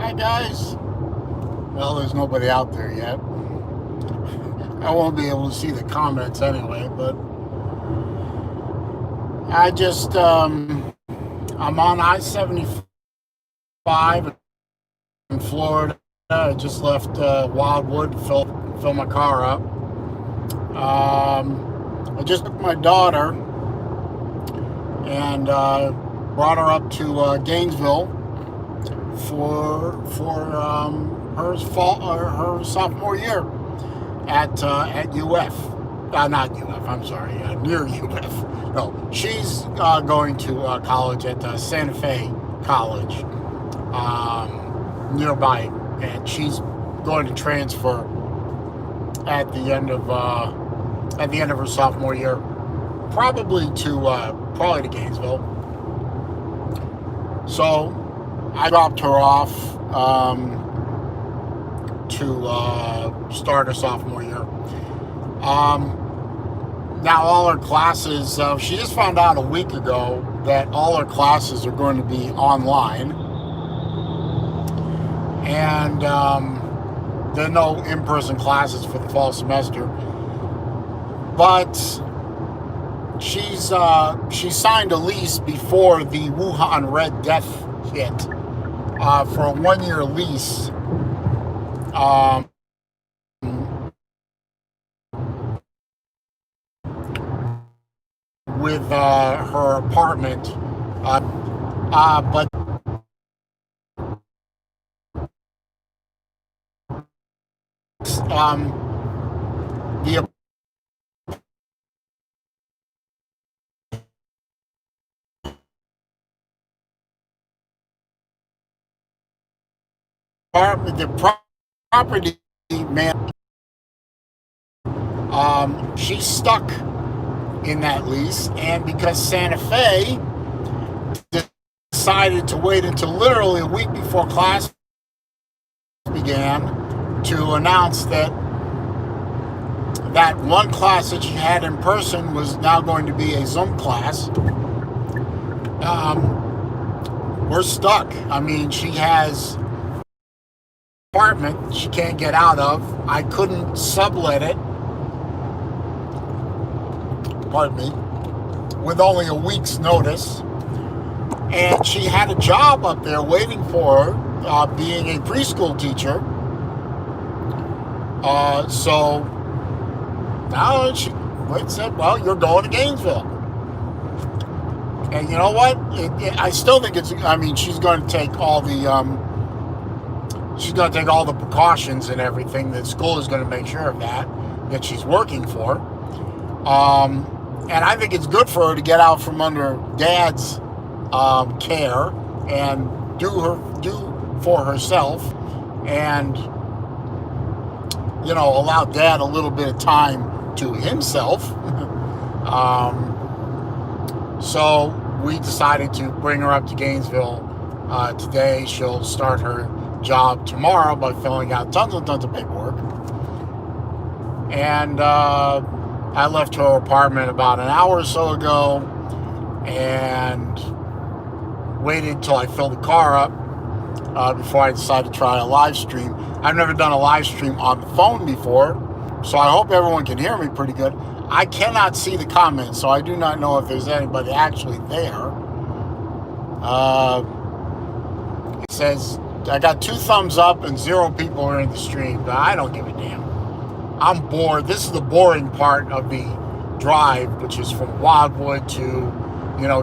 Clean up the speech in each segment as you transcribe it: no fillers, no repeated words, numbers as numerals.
Hi guys. Well, there's nobody out there yet. I won't be able to see the comments anyway, but I'm on I-75 in Florida. I just left Wildwood to fill my car up. I just took my daughter and brought her up to Gainesville for her sophomore year at UF. Not UF. I'm sorry. Near UF. No, she's going to college at Santa Fe College nearby, and she's going to transfer at the end of her sophomore year, probably to Gainesville. So I dropped her off to start her sophomore year. Now all her classes, she just found out a week ago that all her classes are going to be online, and there are no in-person classes for the fall semester. But she signed a lease before the Wuhan Red Death hit for a 1-year lease. With her apartment, but the property man, she's stuck in that lease, and because Santa Fe decided to wait until literally a week before class began to announce that one class that she had in person was now going to be a Zoom class. We're stuck. I mean, she has an apartment she can't get out of. I couldn't sublet it, pardon me, with only a week's notice. And she had a job up there waiting for her, being a preschool teacher. So now she said, well, you're going to Gainesville. And you know what? I still think she's going to take all the precautions and everything. The school is going to make sure of that she's working for. And I think it's good for her to get out from under Dad's care and do for herself, and allow Dad a little bit of time to himself. So we decided to bring her up to Gainesville today. She'll start her job tomorrow by filling out tons and tons of paperwork. And I left her apartment about an hour or so ago and waited till I filled the car up before I decided to try a live stream. I've never done a live stream on the phone before, so I hope everyone can hear me pretty good. I cannot see the comments, so I do not know if there's anybody actually there. It says I got 2 thumbs up and 0 people are in the stream, but I don't give a damn. I'm bored. This is the boring part of the drive, which is from Wildwood to,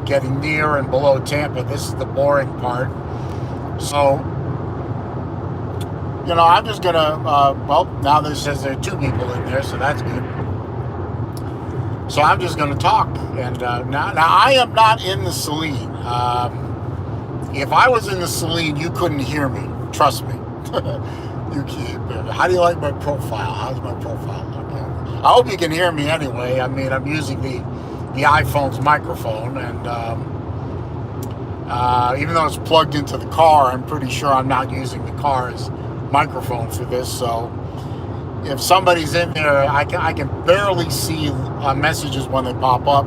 getting near and below Tampa. This is the boring part. So, I'm just going to, now this says there are 2 people in there, so that's good. So I'm just going to talk. And now I am not in the Saline. If I was in the Saline, you couldn't hear me. Trust me. How do you like my profile? How's my profile look? I hope you can hear me anyway. I mean, I'm using the iPhone's microphone, and even though it's plugged into the car, I'm pretty sure I'm not using the car's microphone for this. So if somebody's in there, I can barely see messages when they pop up.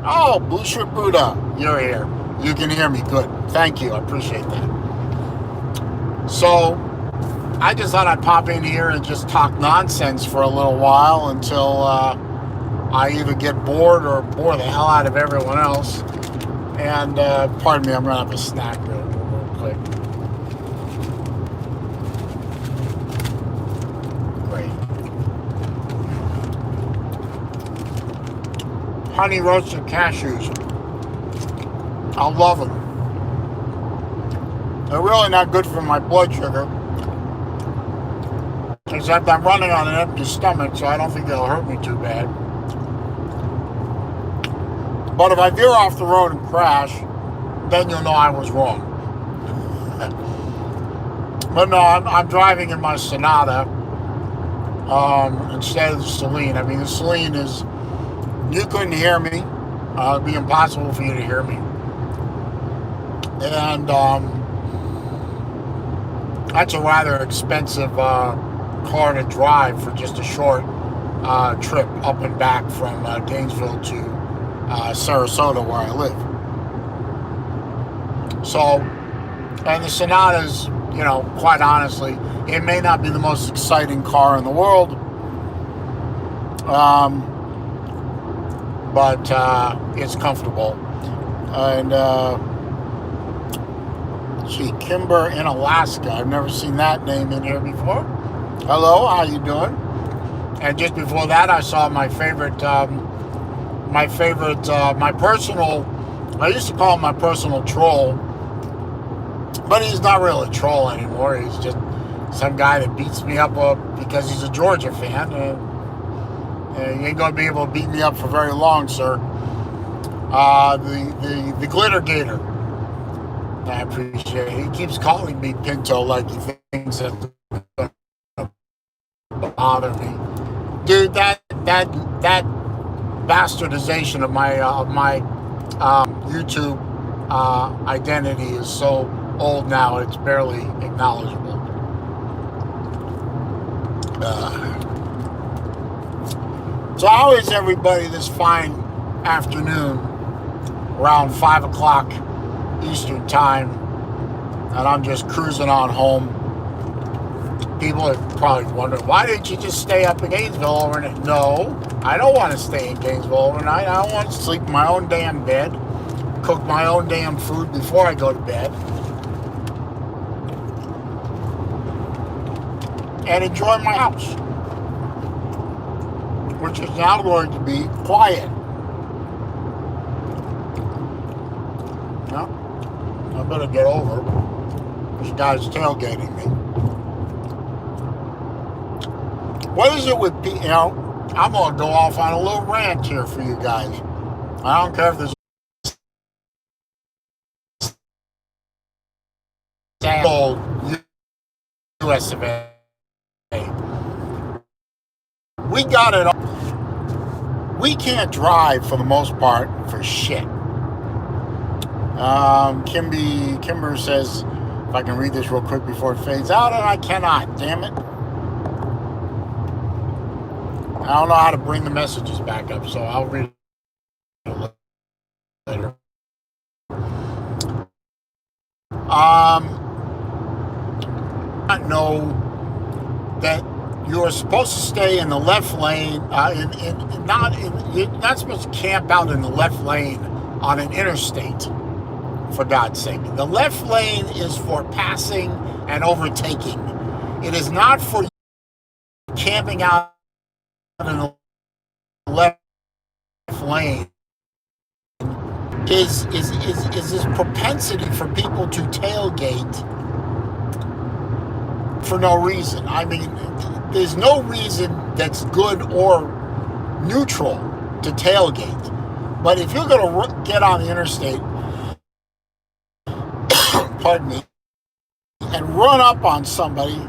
Oh, Busher Buddha, you're here. You can hear me. Good. Thank you. I appreciate that. So I just thought I'd pop in here and just talk nonsense for a little while until I either get bored or bore the hell out of everyone else. And pardon me, I'm going to have a snack real quick. Great. Honey roasted cashews. I love them. They're really not good for my blood sugar. Except I'm running on an empty stomach, so I don't think they'll hurt me too bad. But if I veer off the road and crash, then you'll know I was wrong. But no, I'm driving in my Sonata instead of the Celine. I mean, the Celine is, you couldn't hear me. It'd be impossible for you to hear me. And that's a rather expensive car to drive for just a short trip up and back from Gainesville to Sarasota, where I live. So, and the Sonata's, you know, quite honestly, it may not be the most exciting car in the world, but it's comfortable. And gee, Kimber in Alaska. I've never seen that name in here before. Hello, how you doing? And just before that, I saw my personal, I used to call him my personal troll, but he's not really a troll anymore. He's just some guy that beats me up because he's a Georgia fan. And you ain't going to be able to beat me up for very long, sir. The Glitter Gator. I appreciate it. He keeps calling me Pinto like he thinks that's going to bother me. Dude, that bastardization of my YouTube identity is so old now, it's barely acknowledgeable. So how is everybody this fine afternoon around 5 o'clock Eastern time, and I'm just cruising on home? People are probably wondering, why didn't you just stay up in Gainesville overnight? No, I don't want to stay in Gainesville overnight. I want to sleep in my own damn bed, cook my own damn food before I go to bed, and enjoy my house, which is now going to be quiet. Now, I better get over. This guy's tailgating me. What is it with people? You know, I'm going to go off on a little rant here for you guys. I don't care if there's old US of A. We got it all. We can't drive for the most part for shit. Kimber says, if I can read this real quick before it fades out, and I cannot, damn it. I don't know how to bring the messages back up, so I'll read it later. I know that you're supposed to stay in the left lane. You're not supposed to camp out in the left lane on an interstate. For God's sake, the left lane is for passing and overtaking. It is not for camping out in the left lane. Is this propensity for people to tailgate for no reason. I mean, there's no reason that's good or neutral to tailgate. But if you're going to get on the interstate, pardon me, and run up on somebody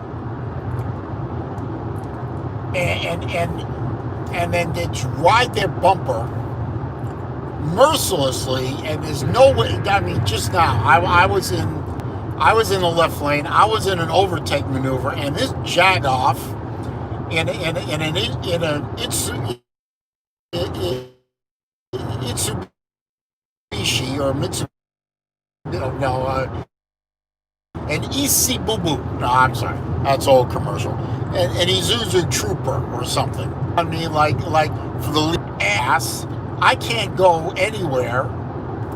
and then just ride their bumper mercilessly, and there's no way. I mean, just now I was in the left lane. I was in an overtake maneuver, and this jagoff in a Mitsubishi or Mitsubishi, an Isi Boo Boo. No, I'm sorry. That's old commercial. An Isuzu Trooper or something. I mean, like for the ass, I can't go anywhere,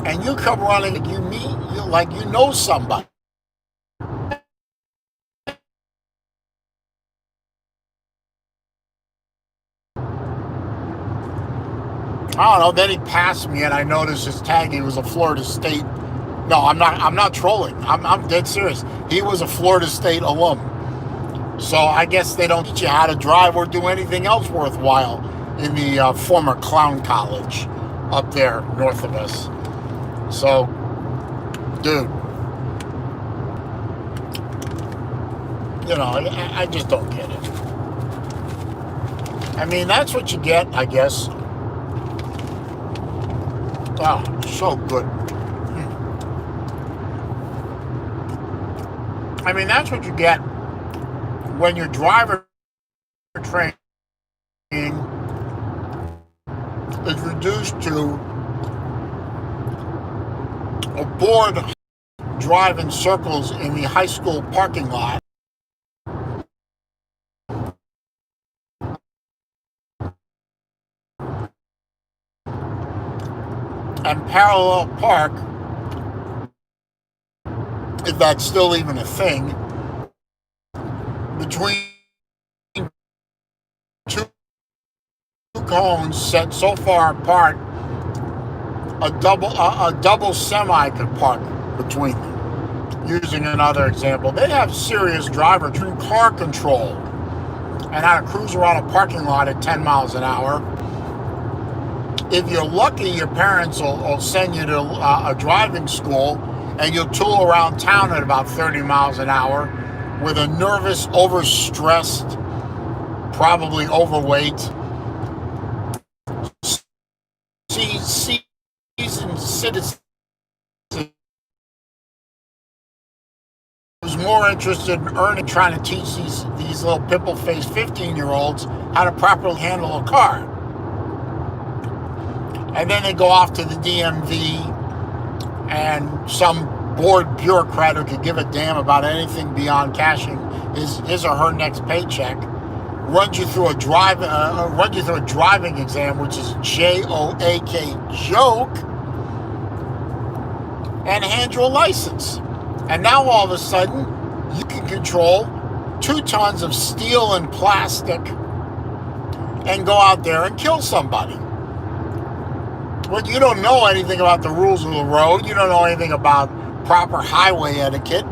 and you come running, like you know somebody. I don't know. Then he passed me, and I noticed his tag. He was a Florida State. No, I'm not. I'm not trolling. I'm dead serious. He was a Florida State alum. So I guess they don't teach you how to drive or do anything else worthwhile in the former clown college up there north of us. So, dude, you know, I just don't get it. I mean, that's what you get, I guess. Oh, so good. I mean, that's what you get when your driver training is reduced to a board drive in circles in the high school parking lot and parallel park, if that's still even a thing, between two cones set so far apart a double semi could park between them. Using another example, they have serious driver car control and how to cruise around a parking lot at 10 miles an hour. If you're lucky, your parents will send you to a driving school, and you'll tool around town at about 30 miles an hour with a nervous, overstressed, probably overweight, seasoned citizen who's more interested in earning, trying to teach these little pimple-faced 15-year-olds how to properly handle a car. And then they go off to the DMV, and some bored bureaucrat who could give a damn about anything beyond cashing his or her next paycheck runs you through a driving exam, which is JOAK, joke, and hand you a license. And now all of a sudden, you can control 2 tons of steel and plastic and go out there and kill somebody. Well, you don't know anything about the rules of the road. You don't know anything about proper highway etiquette.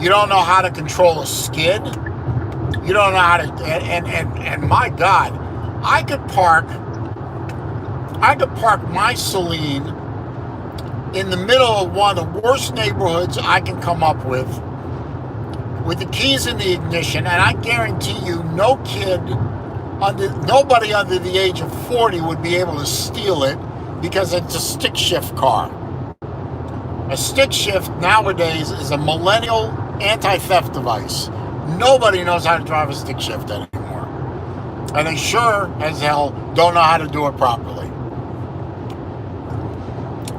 You don't know how to control a skid. You don't know how to, and my God, I could park my Celine in the middle of one of the worst neighborhoods I can come up with the keys in the ignition, and I guarantee you, nobody under the age of 40 would be able to steal it because it's a stick shift car. A stick shift nowadays is a millennial anti-theft device. Nobody knows how to drive a stick shift anymore. And they sure as hell don't know how to do it properly.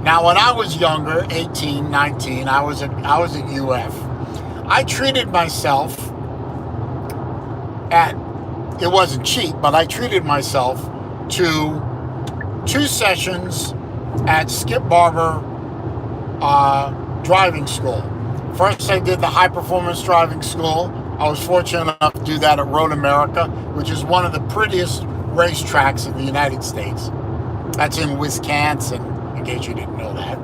Now, when I was younger, 18, 19, I was at UF. I treated myself it wasn't cheap, but I treated myself to 2 sessions at Skip Barber driving school. First, I did the high performance driving school. I was fortunate enough to do that at Road America, which is one of the prettiest racetracks in the United States. That's in Wisconsin, in case you didn't know that.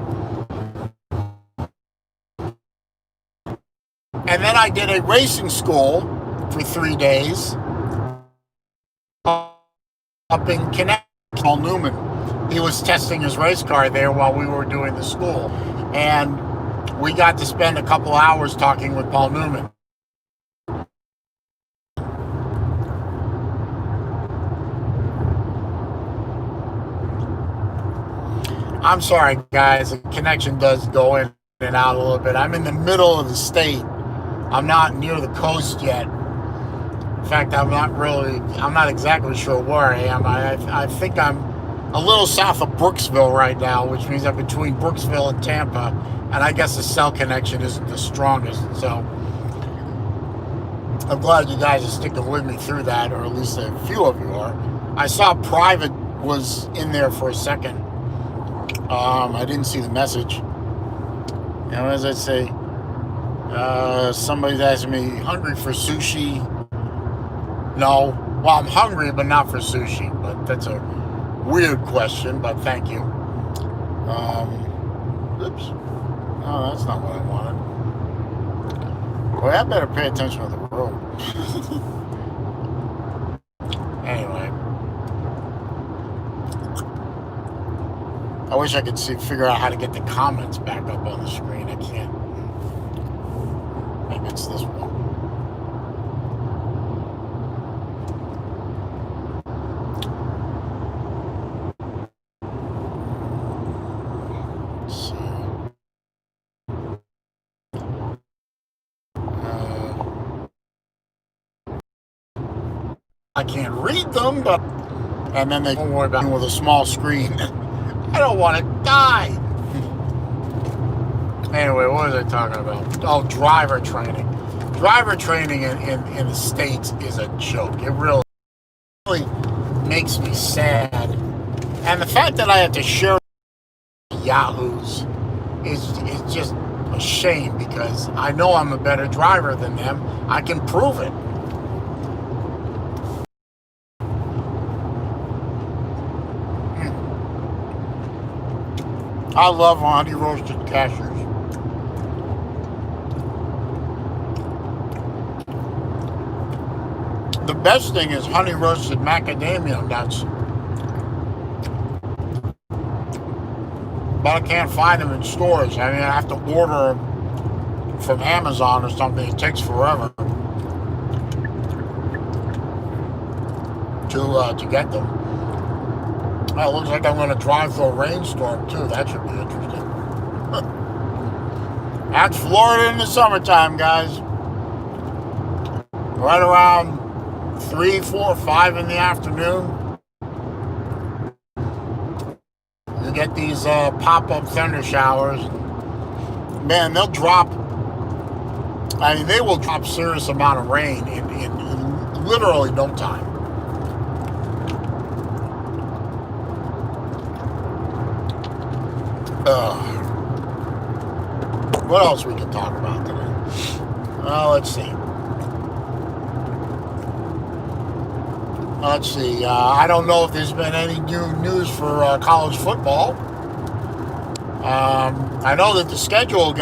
And then I did a racing school for 3 days up in Connecticut. Paul Newman, he was testing his race car there while we were doing the school, and we got to spend a couple hours talking with Paul Newman. I'm sorry, guys, the connection does go in and out a little bit. I'm in the middle of the state. I'm not near the coast yet. In fact, I'm not exactly sure where I am. I think I'm a little south of Brooksville right now, which means I'm between Brooksville and Tampa, and I guess the cell connection isn't the strongest. So I'm glad you guys are sticking with me through that, or at least a few of you are. I saw private was in there for a second. I didn't see the message. And as I say, somebody's asking me, hungry for sushi? No. Well, I'm hungry, but not for sushi. But that's a weird question, but thank you. Oops. Oh, that's not what I wanted. Boy, I better pay attention to the road. Anyway. I wish I could figure out how to get the comments back up on the screen. I can't. Maybe it's this one. Let's see. I can't read them, but... And then they don't worry about it with a small screen. I don't want to die. Anyway, what was I talking about? Oh, driver training. Driver training in the States is a joke. It really makes me sad. And the fact that I have to share yahoos is just a shame, because I know I'm a better driver than them. I can prove it. I love honey roasted cashews. The best thing is honey roasted macadamia nuts. But I can't find them in stores. I mean, I have to order them from Amazon or something. It takes forever to get them. Well, it looks like I'm going to drive through a rainstorm, too. That should be interesting. That's Florida in the summertime, guys. Right around 3, 4, 5 in the afternoon, you get these pop-up thunder showers. Man, they'll drop... I mean, they will drop serious amount of rain in literally no time. What else we can talk about today? Let's see. I don't know if there's been any new news for college football. I know that the schedules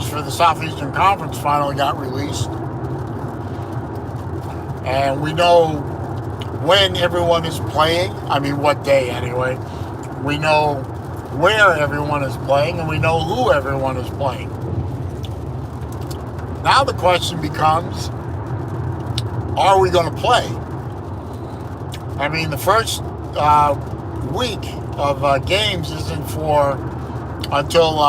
for the Southeastern Conference finally got released, and we know when everyone is playing. I mean, what day anyway. We know where everyone is playing, and we know who everyone is playing. Now the question becomes, are we going to play? I mean, the first week of games isn't until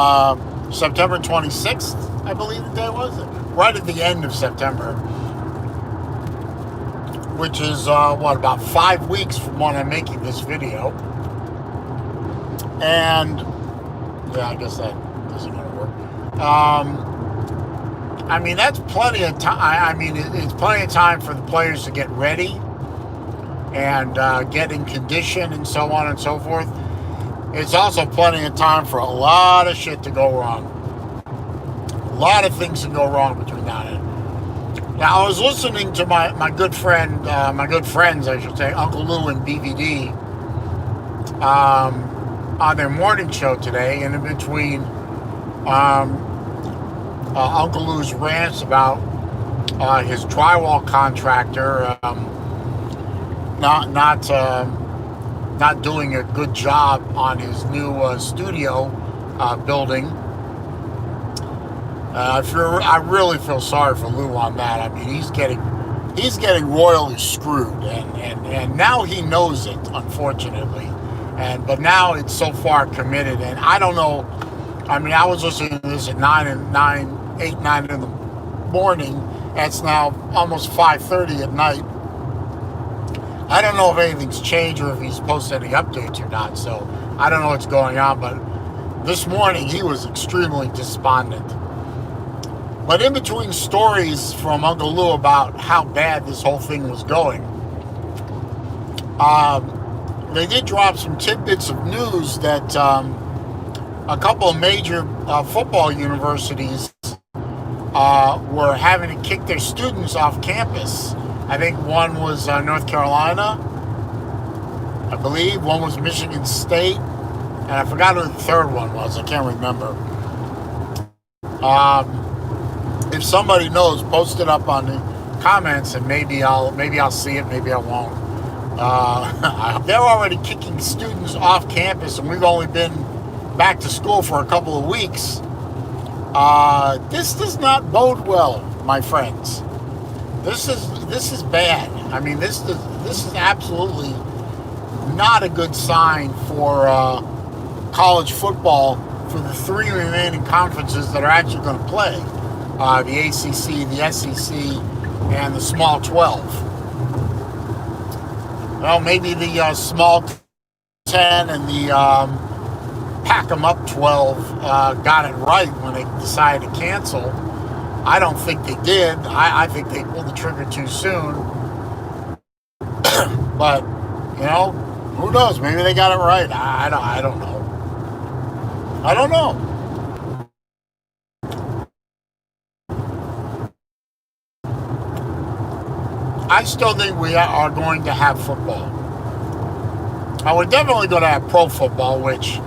September 26th, I believe the day was. Right at the end of September. Which is, about 5 weeks from when I'm making this video. And, yeah, I guess that isn't going to work. I mean, that's plenty of time. I mean, it's plenty of time for the players to get ready and get in condition and so on and so forth. It's also plenty of time for a lot of shit to go wrong. A lot of things to go wrong between now and then. Now, I was listening to my good friend, my good friends, I should say, Uncle Lou and BVD, on their morning show today, and in between Uncle Lou's rants about his drywall contractor not doing a good job on his new studio building. I really feel sorry for Lou on that. I mean, he's getting royally screwed, and now he knows it, unfortunately. But now it's so far committed, and I don't know. I mean, I was listening to this at 8, 9 in the morning. It's now almost 5:30 at night. I don't know if anything's changed or if he's posted any updates or not. So I don't know what's going on, but This morning, he was extremely despondent. But in between stories from Uncle Lou about how bad this whole thing was going, they did drop some tidbits of news that a couple of major football universities were having to kick their students off campus. I think one was North Carolina, I believe. One was Michigan State. And I forgot who the third one was. I can't remember. If somebody knows, post it up on the comments, and maybe I'll see it, maybe I won't. They're already kicking students off campus, and we've only been back to school for a couple of weeks. This does not bode well, my friends. This is bad. I mean, this is absolutely not a good sign for college football for the three remaining conferences that are actually going to play. The ACC, the SEC, and the Small 12. Well, maybe the Small 10 and the Pack 'em Up 12 got it right when they decided to cancel. I don't think they did. I think they pulled the trigger too soon. But, you know, who knows? Maybe they got it right. I don't know. I don't know. I still think we are going to have football. We're definitely going to have pro football, which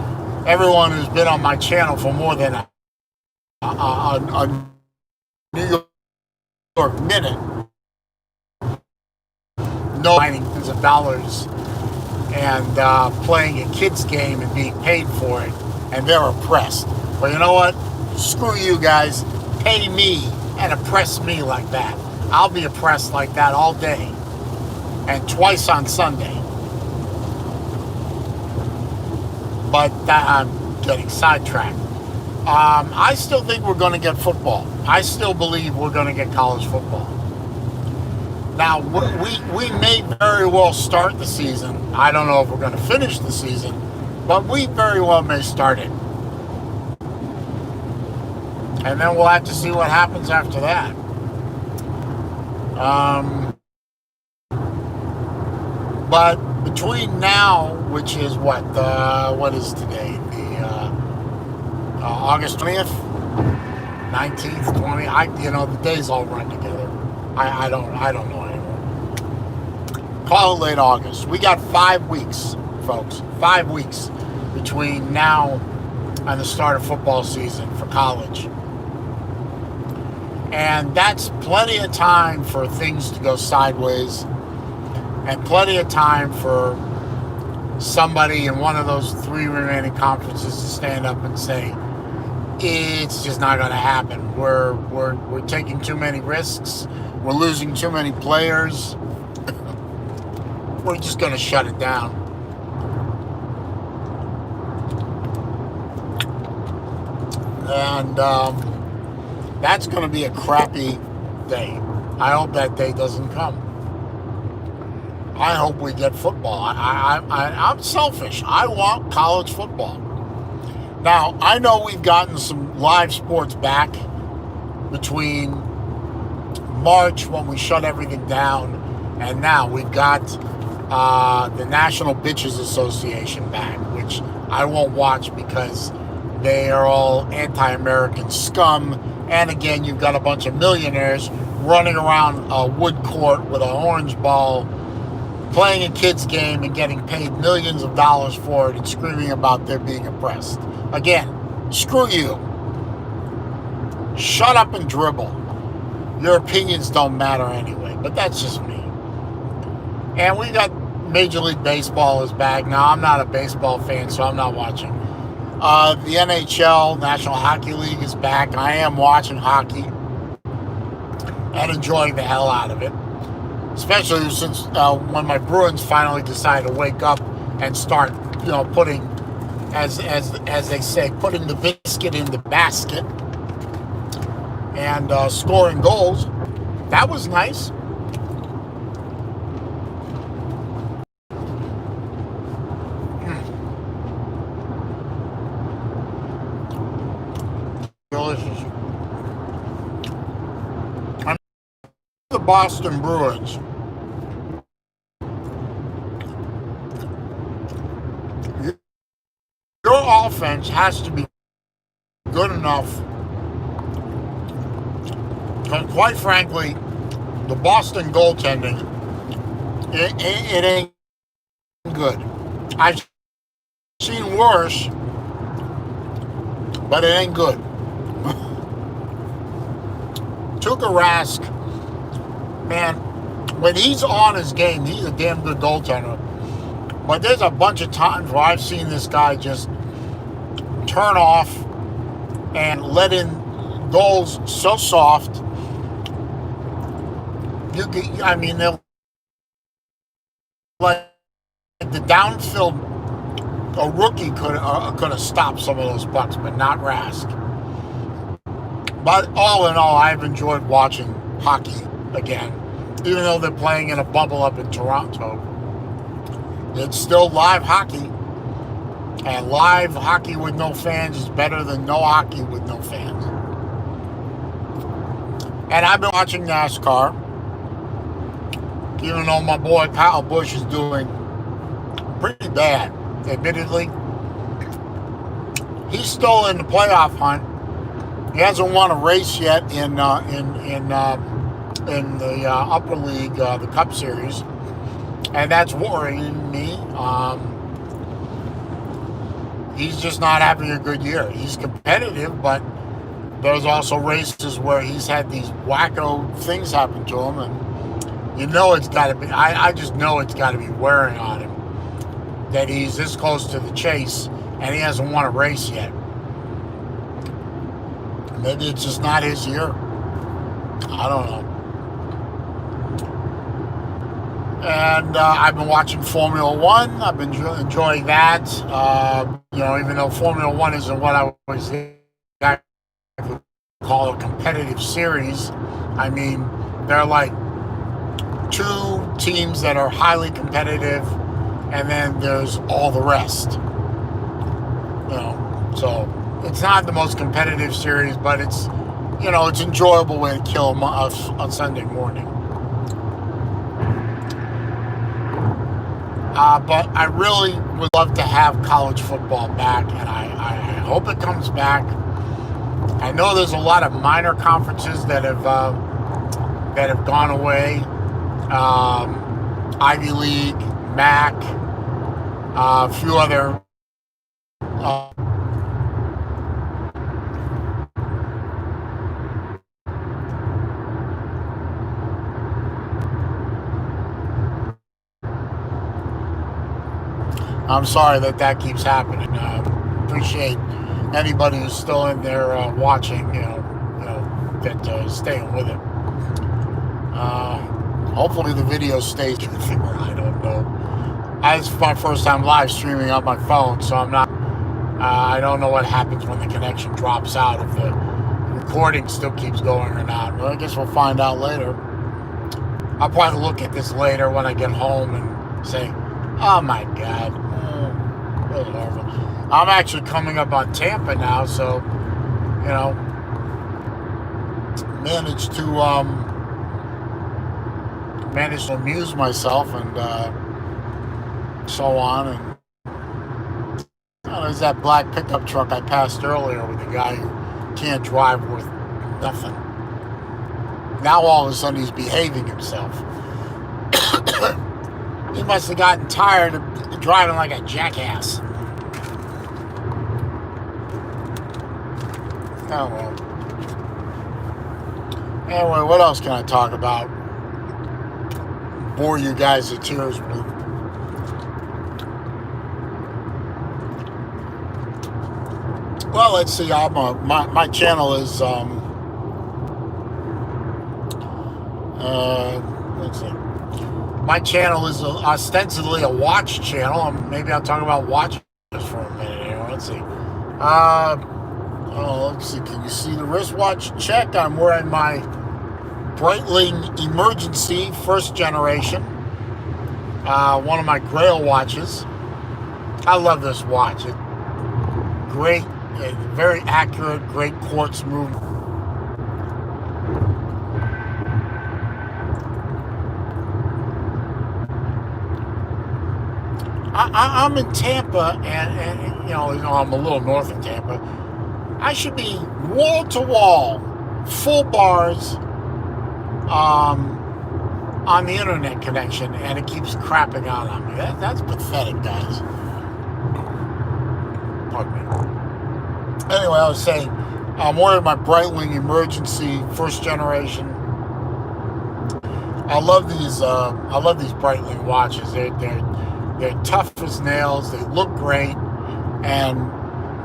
everyone who's been on my channel for more than a New York minute know millions of dollars and playing a kid's game and being paid for it, and they're oppressed. Well, you know what? Screw you guys. Pay me and oppress me like that. I'll be oppressed like that all day and twice on Sunday. But I'm getting sidetracked. I still think we're going to get football. I still believe we're going to get college football. Now, we may very well start the season. I don't know if we're going to finish the season, but we very well may start it. And then we'll have to see what happens after that. But between now, which is what is today? The August 20th, 19th, 20th. The days all run together. I don't know anymore. Call it late August. We got 5 weeks, folks. 5 weeks between now and the start of football season for college. And that's plenty of time for things to go sideways, and plenty of time for somebody in one of those 3 remaining conferences to stand up and say, it's just not going to happen. We're taking too many risks. We're losing too many players. We're just going to shut it down. And that's going to be a crappy day. I hope that day doesn't come. I hope we get football. I'm selfish. I want college football. Now, I know we've gotten some live sports back between March, when we shut everything down, and now we've got the National Bitches Association back, which I won't watch because they are all anti-American scum. And again, you've got a bunch of millionaires running around a wood court with an orange ball, playing a kid's game and getting paid millions of dollars for it and screaming about their being oppressed. Again, screw you. Shut up and dribble. Your opinions don't matter anyway, but that's just me. And we got Major League Baseball is back. Now, I'm not a baseball fan, so I'm not watching. The NHL, National Hockey League, is back. I am watching hockey and enjoying the hell out of it. Especially since when my Bruins finally decided to wake up and start, putting, as they say, putting the biscuit in the basket and scoring goals. That was nice. Boston Bruins, your offense has to be good enough. Because quite frankly, the Boston goaltending, it ain't good. I've seen worse, but it ain't good. Tuukka Rask, man, when he's on his game, he's a damn good goaltender. But there's a bunch of times where I've seen this guy just turn off and let in goals so soft. They'll like the downfield. A rookie could have stopped some of those pucks, but not Rask. But all in all, I've enjoyed watching hockey again, even though they're playing in a bubble up in Toronto. It's still live hockey, and live hockey with no fans is better than no hockey with no fans. And I've been watching NASCAR, even though my boy Kyle Busch is doing pretty bad, admittedly. He's still in the playoff hunt. He hasn't won a race yet in the upper league, the Cup Series, and that's worrying me. He's just not having a good year. He's competitive, but there's also races where he's had these wacko things happen to him, and you know it's got to be. I just know it's got to be wearing on him that he's this close to the chase and he hasn't won a race yet. Maybe it's just not his year. I don't know. And I've been watching Formula One. I've been enjoying that. Even though Formula One isn't what I was call a competitive series. I mean, there are like two teams that are highly competitive, and then there's all the rest. So it's not the most competitive series, but it's it's an enjoyable way to kill them on Sunday morning. But I really would love to have college football back, and I hope it comes back. I know there's a lot of minor conferences that have gone away. Ivy League, MAC, a few other. I'm sorry that keeps happening. Appreciate anybody who's still in there watching. That staying with it. Hopefully the video stays with you. I don't know. It's my first time live streaming on my phone, so I'm not. I don't know what happens when the connection drops out. If the recording still keeps going or not. Well, I guess we'll find out later. I'll probably look at this later when I get home and say, "Oh my God." I'm actually coming up on Tampa now, so managed to amuse myself and so on. And there's that black pickup truck I passed earlier with the guy who can't drive worth nothing. Now all of a sudden he's behaving himself. He must have gotten tired of driving like a jackass. Oh well. Anyway, what else can I talk about? Bore you guys to tears with. Well, let's see. My channel is let's see. My channel is ostensibly a watch channel. Maybe I'll talk about watches for a minute here. Let's see. Let's see. Can you see the wristwatch? Check. I'm wearing my Breitling Emergency first generation. One of my Grail watches. I love this watch. It's great. Very accurate. Great quartz movement. I'm in Tampa, and I'm a little north of Tampa. I should be wall to wall, full bars, on the internet connection, and it keeps crapping out on me. That's pathetic, guys. Pardon me. Anyway, I was saying, I'm wearing my Breitling Emergency first generation. I love these Breitling watches. They're tough as nails. They look great, and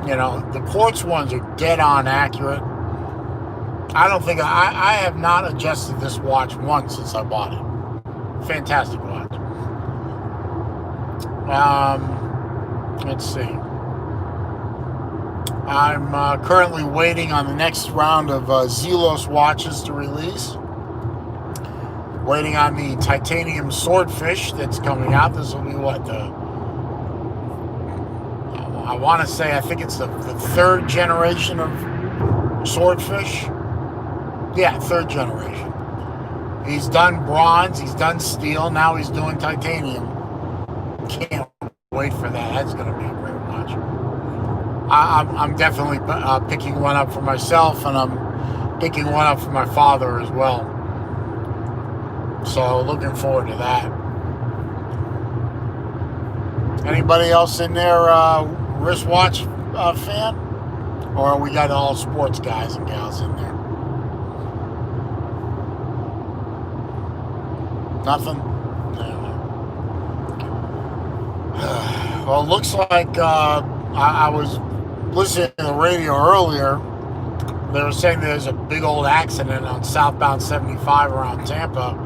the quartz ones are dead on accurate. I don't think I have not adjusted this watch once since I bought it. Fantastic watch. Let's see. I'm currently waiting on the next round of Zelos watches to release. Waiting on the titanium swordfish that's coming out. This will be I want to say, I think it's the third generation of swordfish. Yeah, third generation. He's done bronze, he's done steel, now he's doing titanium. Can't wait for that. That's going to be a great watch. I'm definitely picking one up for myself, and I'm picking one up for my father as well. So looking forward to that. Anybody else in there wristwatch fan? Or we got all sports guys and gals in there? Nothing? Well, it looks like I was listening to the radio earlier. They were saying there's a big old accident on southbound 75 around Tampa.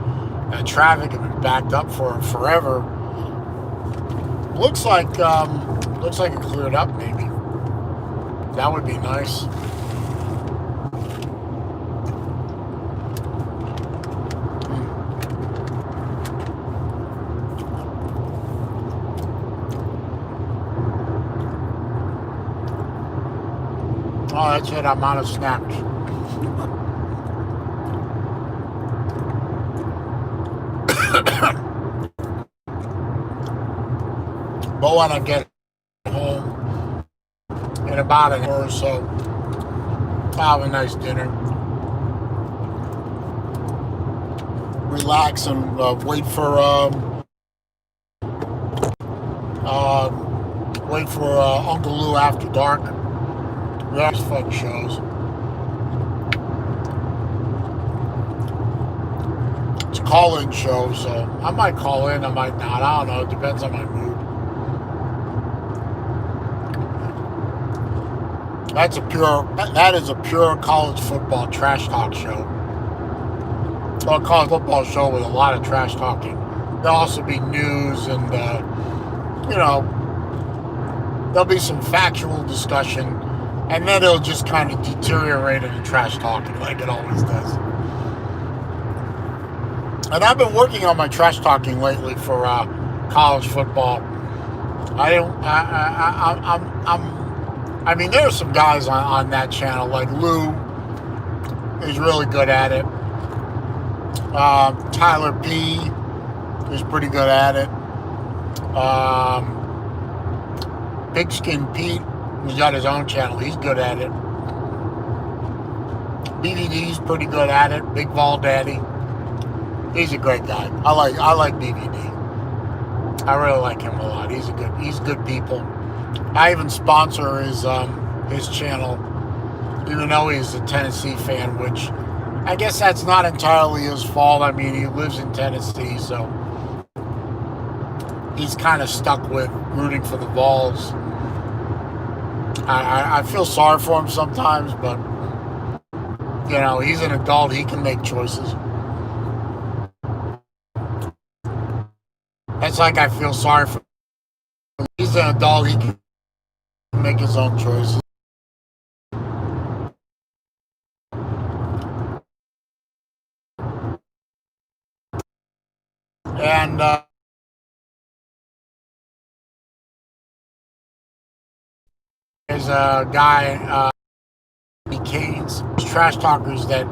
And traffic had been backed up for forever. Looks like it cleared up. Maybe that would be nice. Oh, that's it. I'm out of snacks. But when I get home in about an hour or so, I'll have a nice dinner, relax, and wait for Uncle Lou After Dark. That's fun shows. It's a call-in show, so I might call in, I might not. I don't know. It depends on my mood. That is a pure college football trash talk show. Well, a college football show with a lot of trash talking. There'll also be news, and there'll be some factual discussion, and then it'll just kind of deteriorate into trash talking like it always does. And I've been working on my trash talking lately for college football. I mean, there are some guys on that channel, like Lou is really good at it. Tyler P is pretty good at it. Pigskin Pete, who's got his own channel, he's good at it. BVD's pretty good at it. Big Vol Daddy, he's a great guy. I like BVD. I really like him a lot. He's good people. I even sponsor his channel, even though he's a Tennessee fan, which I guess that's not entirely his fault. I mean, he lives in Tennessee, so he's kind of stuck with rooting for the Vols. I feel sorry for him sometimes, but he's an adult. He can make choices. That's like I feel sorry for him. He's an adult. He can make his own choices. And there's a guy, Canes, trash talkers, that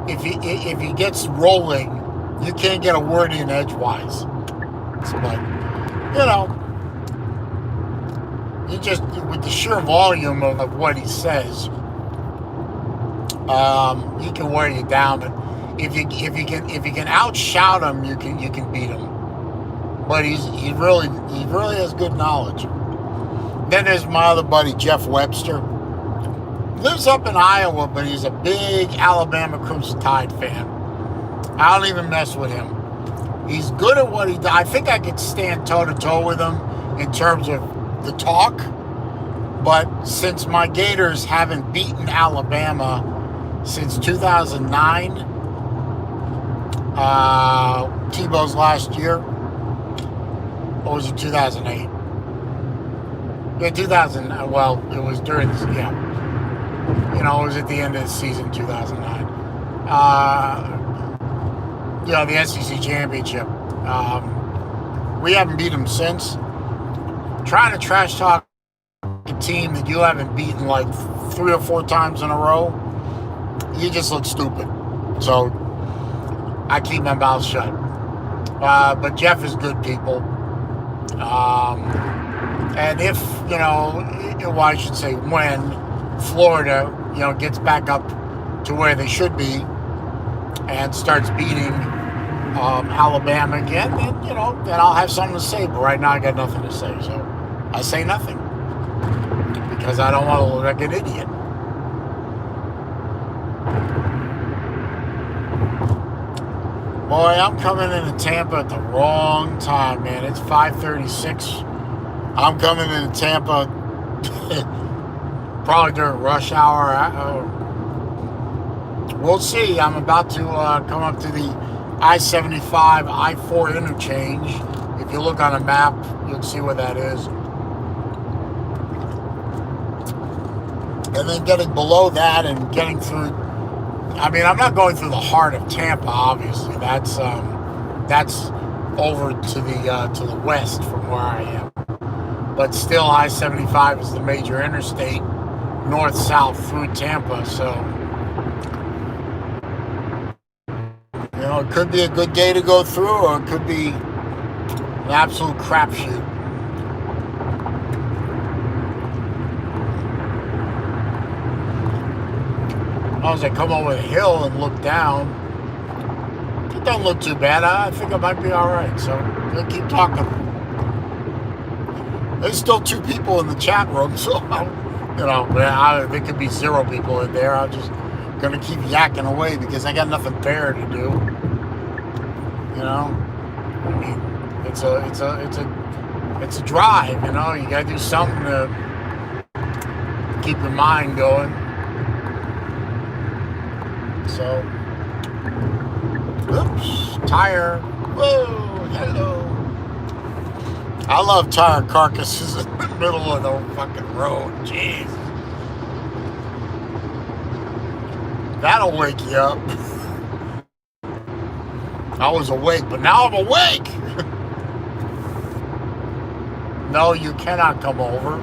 if he gets rolling, you can't get a word in edgewise. But he just, with the sheer volume of what he says, he can wear you down. But if you can outshout him, you can beat him. But he really has good knowledge. Then there's my other buddy Jeff Webster. Lives up in Iowa, but he's a big Alabama Crimson Tide fan. I don't even mess with him. He's good at what he does. I think I could stand toe-to-toe with him in terms of the talk. But since my Gators haven't beaten Alabama since 2009, Tebow's last year, or was it 2008? Yeah, 2000. Well, it was during, yeah. You know, it was at the end of the season, 2009. The SEC championship. We haven't beat them since. Trying to trash talk a team that you haven't beaten like 3 or 4 times in a row, you just look stupid. So I keep my mouth shut. But Jeff is good people. And if, well, I should say when Florida, gets back up to where they should be and starts beating Alabama again, then I'll have something to say. But right now I got nothing to say, so I say nothing because I don't want to look like an idiot. Boy, I'm coming into Tampa at the wrong time, man. It's 5:36. I'm coming into Tampa probably during rush hour. We'll see. I'm about to come up to the I-75, I-4 interchange. If you look on a map, you'll see where that is. And then getting below that and getting through, I'm not going through the heart of Tampa, obviously. That's over to the west from where I am. But still, I-75 is the major interstate, north-south through Tampa. So, it could be a good day to go through, or it could be an absolute crapshoot. As I come over the hill and look down, it don't look too bad. I think I might be all right. So we'll keep talking. There's still 2 people in the chat room, so there could be 0 people in there. I'm just gonna keep yakking away because I got nothing better to do. It's a drive. You gotta do something to keep your mind going. So, oops, tire. Whoa, hello. I love tire carcasses in the middle of the fucking road. Jeez. That'll wake you up. I was awake, but now I'm awake. No, you cannot come over.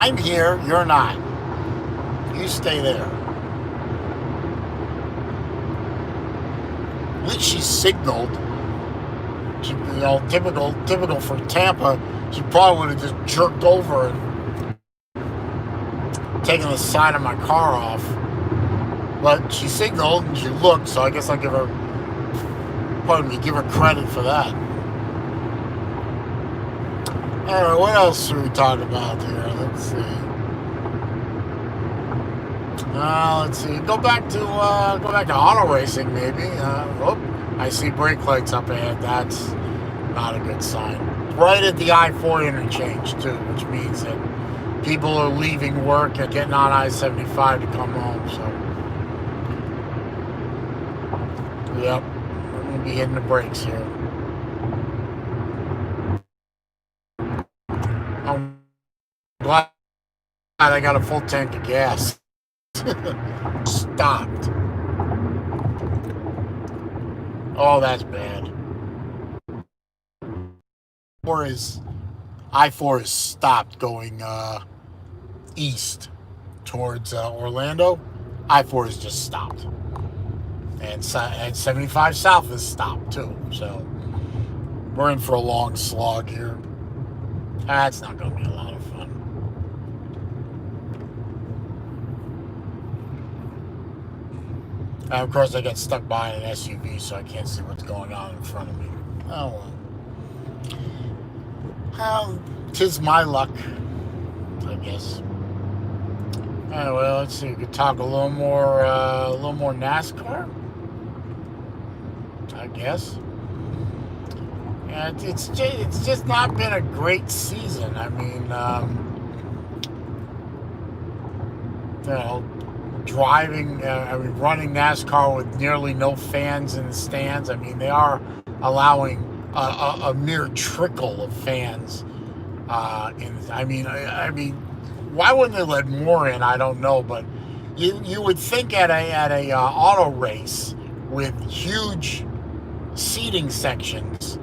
I'm here. You're not. You stay there. At least she signaled. She, typical for Tampa, she probably would have just jerked over and taken the side of my car off. But she signaled and she looked, so I guess I'll give her credit for that. Alright, what else should we talk about here? Let's see. Go back to auto racing, maybe. I see brake lights up ahead. That's not a good sign. Right at the I-4 interchange, too, which means that people are leaving work and getting on I-75 to come home. So, yep, we're going to be hitting the brakes here. I'm glad I got a full tank of gas. Stopped. Oh, that's bad. I-4 is stopped going east towards Orlando. I-4 is just stopped. And 75 south is stopped too. So we're in for a long slog here. That's not going to be a lot of fun. And of course, I got stuck behind an SUV, so I can't see what's going on in front of me. Oh well. Well, 'tis my luck, I guess. Anyway, let's see. We could talk a little more NASCAR, I guess. Yeah, it's just not been a great season. I mean, running NASCAR with nearly no fans in the stands. I mean, they are allowing a mere trickle of fans. I mean, why wouldn't they let more in? I don't know, but you would think at a auto race with huge seating sections,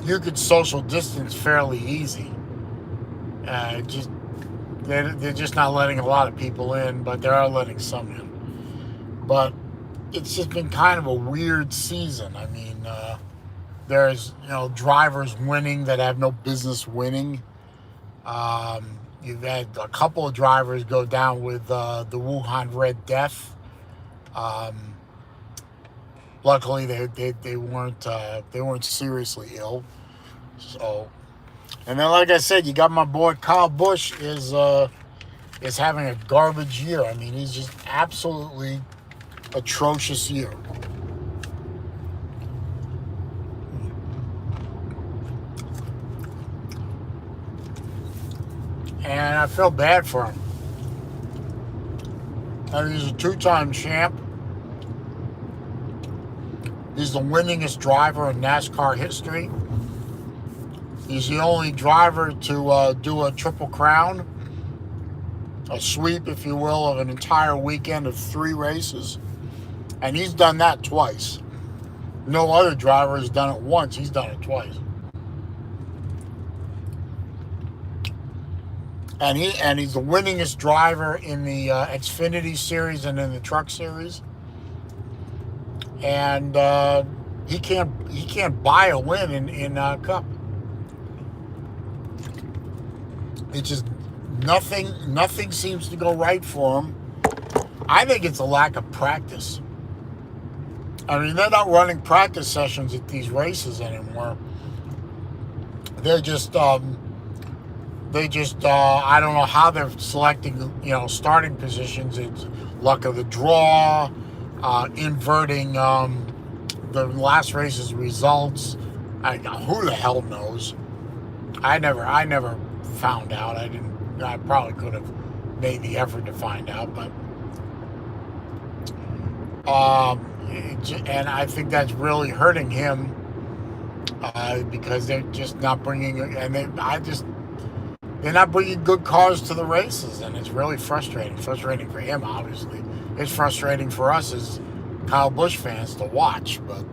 you could social distance fairly easy. Just they're just not letting a lot of people in, but they are letting some in. But it's just been kind of a weird season. I mean, there's drivers winning that have no business winning. You've had a couple of drivers go down with the Wuhan Red Death. Luckily, they weren't seriously ill. So, and then like I said, you got my boy Kyle Busch is having a garbage year. I mean, he's just absolutely atrocious year. And I feel bad for him. I mean, he's a two-time champ. He's the winningest driver in NASCAR history. He's the only driver to do a triple crown, a sweep, if you will, of an entire weekend of 3 races. And he's done that twice. No other driver has done it once. He's done it twice. And he's the winningest driver in the Xfinity Series and in the Truck Series. And he can't buy a win in Cup. It's just nothing seems to go right for him. I think it's a lack of practice. I mean, they're not running practice sessions at these races anymore. They're just I don't know how they're selecting, starting positions. It's luck of the draw, inverting the last race's results. Who the hell knows? I never found out. I probably could have made the effort to find out, but and I think that's really hurting him because they're just not bringing, they're not bringing good cars to the races, and it's really frustrating. Frustrating for him, obviously. It's frustrating for us as Kyle Busch fans to watch, but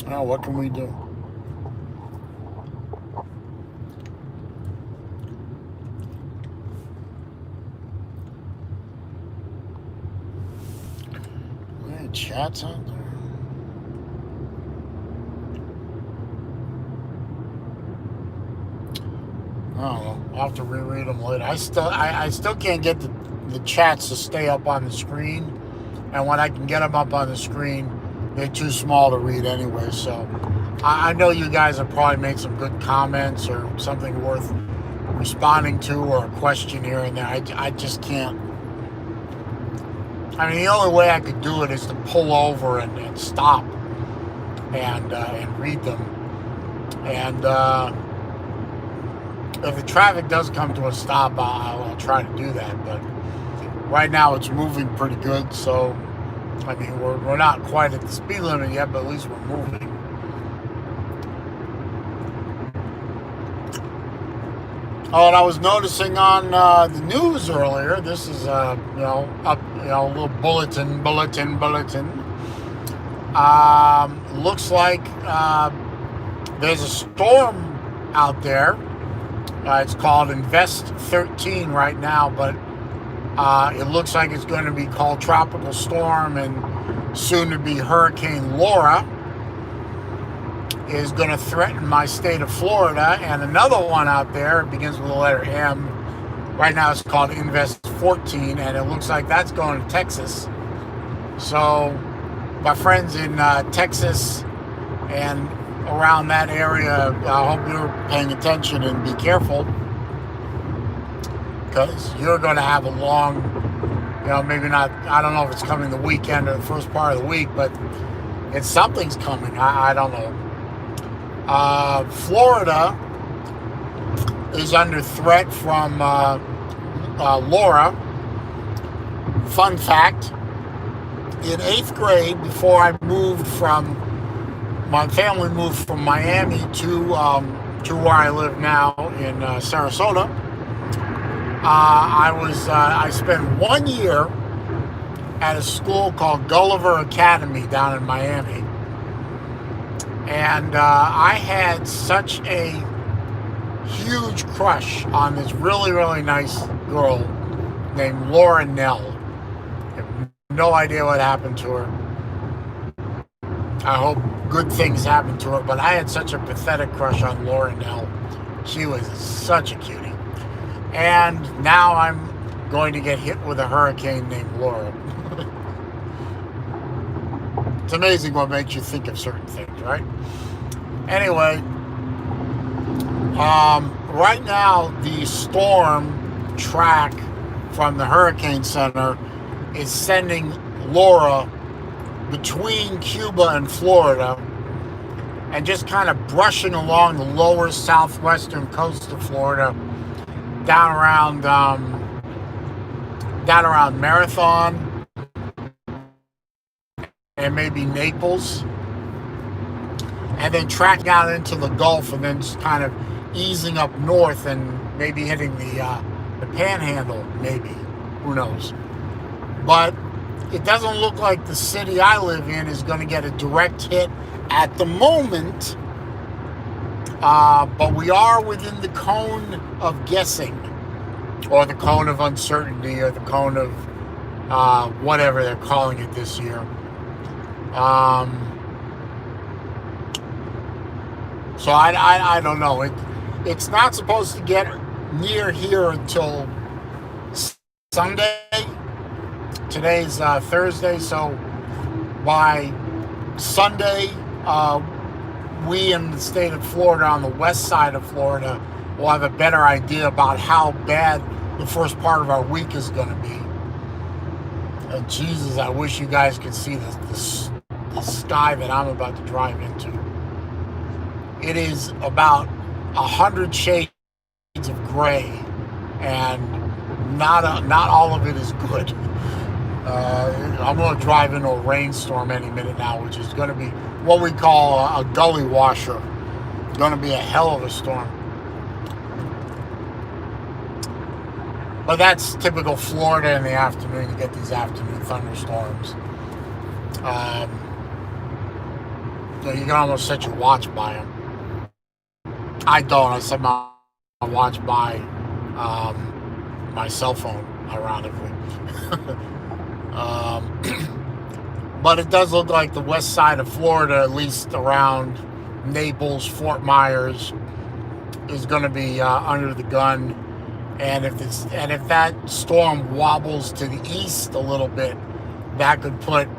what can we do? Any chats out there? I don't know. I'll have to reread them later. I still can't get the chats to stay up on the screen, and when I can get them up on the screen, they're too small to read anyway. So I know you guys have probably made some good comments or something worth responding to, or a question here and there. I just can't. I mean, the only way I could do it is to pull over and stop and read them. And if the traffic does come to a stop, I'll try to do that. But right now it's moving pretty good. So, I mean, we're not quite at the speed limit yet, but at least we're moving. Oh, and I was noticing on the news earlier. This is a little bulletin. Looks like there's a storm out there. It's called Invest 13 right now, but it looks like it's going to be called Tropical Storm, and soon to be Hurricane Laura is going to threaten my state of Florida. And another one out there, it begins with the letter M, Right now it's called Invest 14, and it looks like that's going to Texas. So my friends in Texas and around that area, I hope you're paying attention and be careful, because you're going to have a long, maybe not, I don't know if it's coming the weekend or the first part of the week, but something's coming. I don't know. Florida is under threat from Laura. Fun fact, in 8th grade, before my family moved from Miami to where I live now in Sarasota, I spent 1 year at a school called Gulliver Academy down in Miami. And I had such a huge crush on this really, really nice girl named Laura Nell. I have no idea what happened to her. I hope good things happen to her, but I had such a pathetic crush on Laura Nell. She was such a cutie. And now I'm going to get hit with a hurricane named Laura. It's amazing what makes you think of certain things, right? Anyway, right now the storm track from the Hurricane Center is sending Laura between Cuba and Florida and just kind of brushing along the lower southwestern coast of Florida down around Marathon and maybe Naples, and then tracking out into the Gulf, and then just kind of easing up north and maybe hitting the Panhandle, maybe. Who knows? But it doesn't look like the city I live in is going to get a direct hit at the moment. But we are within the cone of guessing, or the cone of uncertainty, or the cone of whatever they're calling it this year. So I don't know. It's not supposed to get near here until Sunday. Today's Thursday, so by Sunday, we in the state of Florida, on the west side of Florida, will have a better idea about how bad the first part of our week is going to be. And Jesus, I wish you guys could see the sky that I'm about to drive into. It is about 100 shades of gray, and not all of it is good. I'm going to drive into a rainstorm any minute now, which is going to be what we call a gully washer. It's going to be a hell of a storm. But that's typical Florida in the afternoon. You get these afternoon thunderstorms. You can almost set your watch by them. I don't. I set my watch by my cell phone, ironically. But it does look like the west side of Florida, at least around Naples, Fort Myers, is going to be under the gun. And if that storm wobbles to the east a little bit, that could put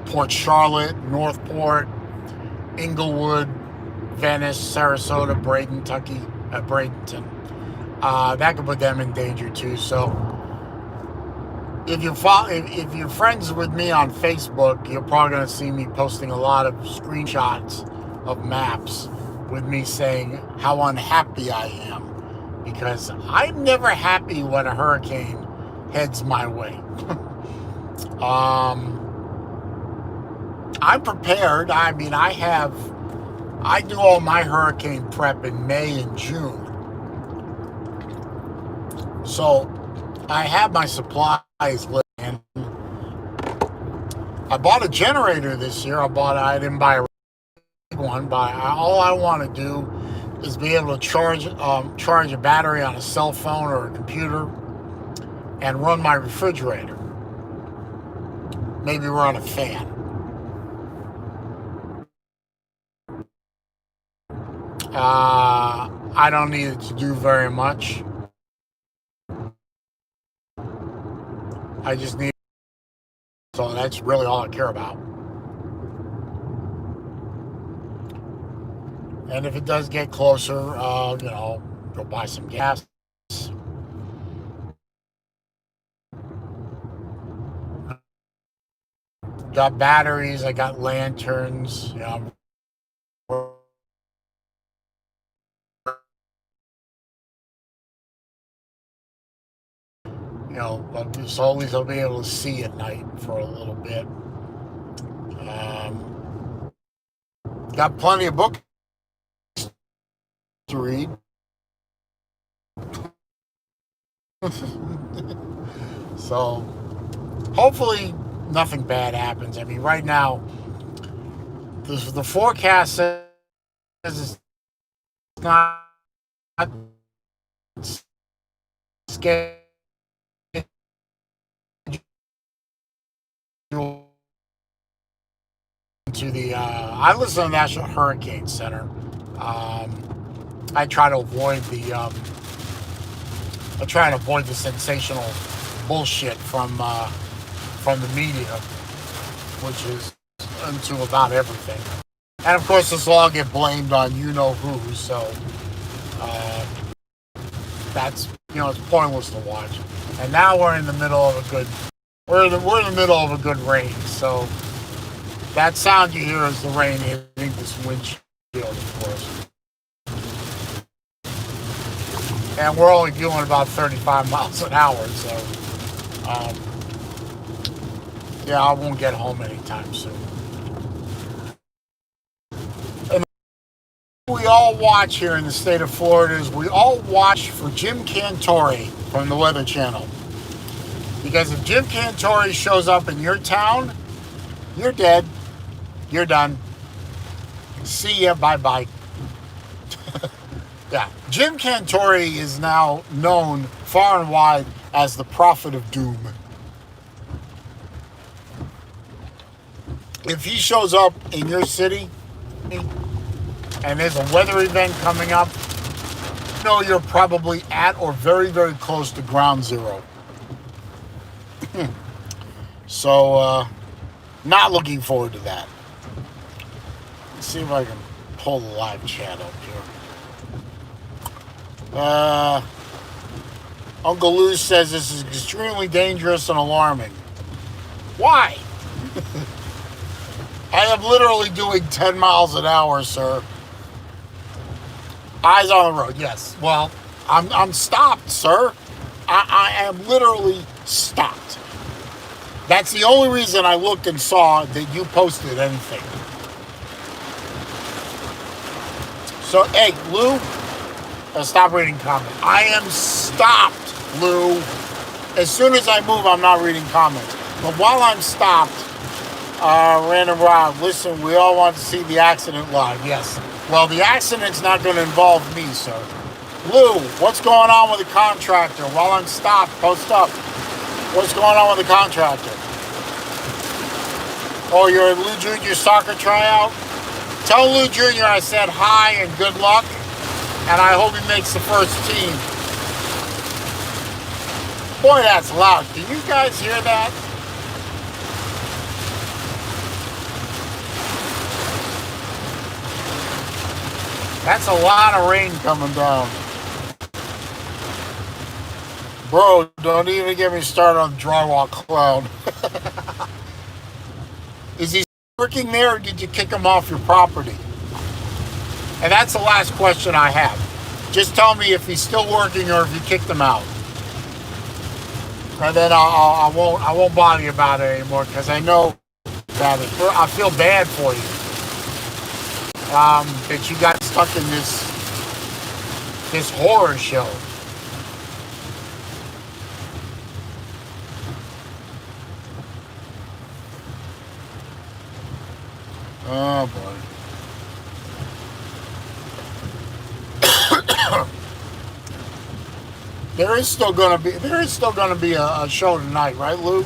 Port Charlotte, Northport, Inglewood, Venice, Sarasota, Bradenton. That could put them in danger too. So if you're friends with me on Facebook, you're probably going to see me posting a lot of screenshots of maps with me saying how unhappy I am, because I'm never happy when a hurricane heads my way. I'm prepared. I mean, I do all my hurricane prep in May and June. So I have my supplies lit, and I bought a generator this year. I didn't buy a big one, but all I want to do is be able to charge a battery on a cell phone or a computer and run my refrigerator. Maybe run a fan. I don't need it to do very much. I just need, so that's really all I care about. And if it does get closer, go buy some gas. Got batteries, I got lanterns, so at least I'll be able to see at night for a little bit. Got plenty of books to read. So hopefully nothing bad happens. I mean, right now, the forecast says it's not scheduled to the. I listen to the National Hurricane Center. I try to avoid the sensational bullshit from the media, which is into about everything. And of course, this will all get blamed on you know who. So that's it's pointless to watch. And now we're in the middle of a good rain. So that sound you hear is the rain hitting this windshield, of course. And we're only doing about 35 miles an hour, so I won't get home anytime soon. And we all watch here in the state of Florida is we all watch for Jim Cantore from the Weather Channel. Because if Jim Cantore shows up in your town, you're dead. You're done. See ya. Bye-bye. Yeah. Jim Cantore is now known far and wide as the prophet of doom. If he shows up in your city and there's a weather event coming up, you're probably at or very, very close to ground zero. So, not looking forward to that. Let's see if I can pull the live chat up here. Uncle Lou says this is extremely dangerous and alarming. Why? I am literally doing 10 miles an hour, sir. Eyes on the road, yes. Well, I'm stopped, sir. I am literally stopped. That's the only reason I looked and saw that you posted anything. So, hey, Lou, stop reading comments. I am stopped, Lou. As soon as I move, I'm not reading comments. But while I'm stopped, Random Rob, listen, we all want to see the accident live. Yes. Well, the accident's not going to involve me, sir. Lou, what's going on with the contractor? While I'm stopped, post up. What's going on with the contractor? Oh, you're at Lou Jr. soccer tryout? Tell Lou Jr. I said hi and good luck, and I hope he makes the first team. Boy, that's loud. Can you guys hear that? That's a lot of rain coming down. Bro, don't even get me started on drywall clown. Is he working there or did you kick him off your property? And that's the last question I have. Just tell me if he's still working or if you kicked him out. And then I won't bother you about it anymore because I know that I feel bad for you. That you got stuck in this horror show. Oh boy. There is still gonna be a show tonight, right, Lou?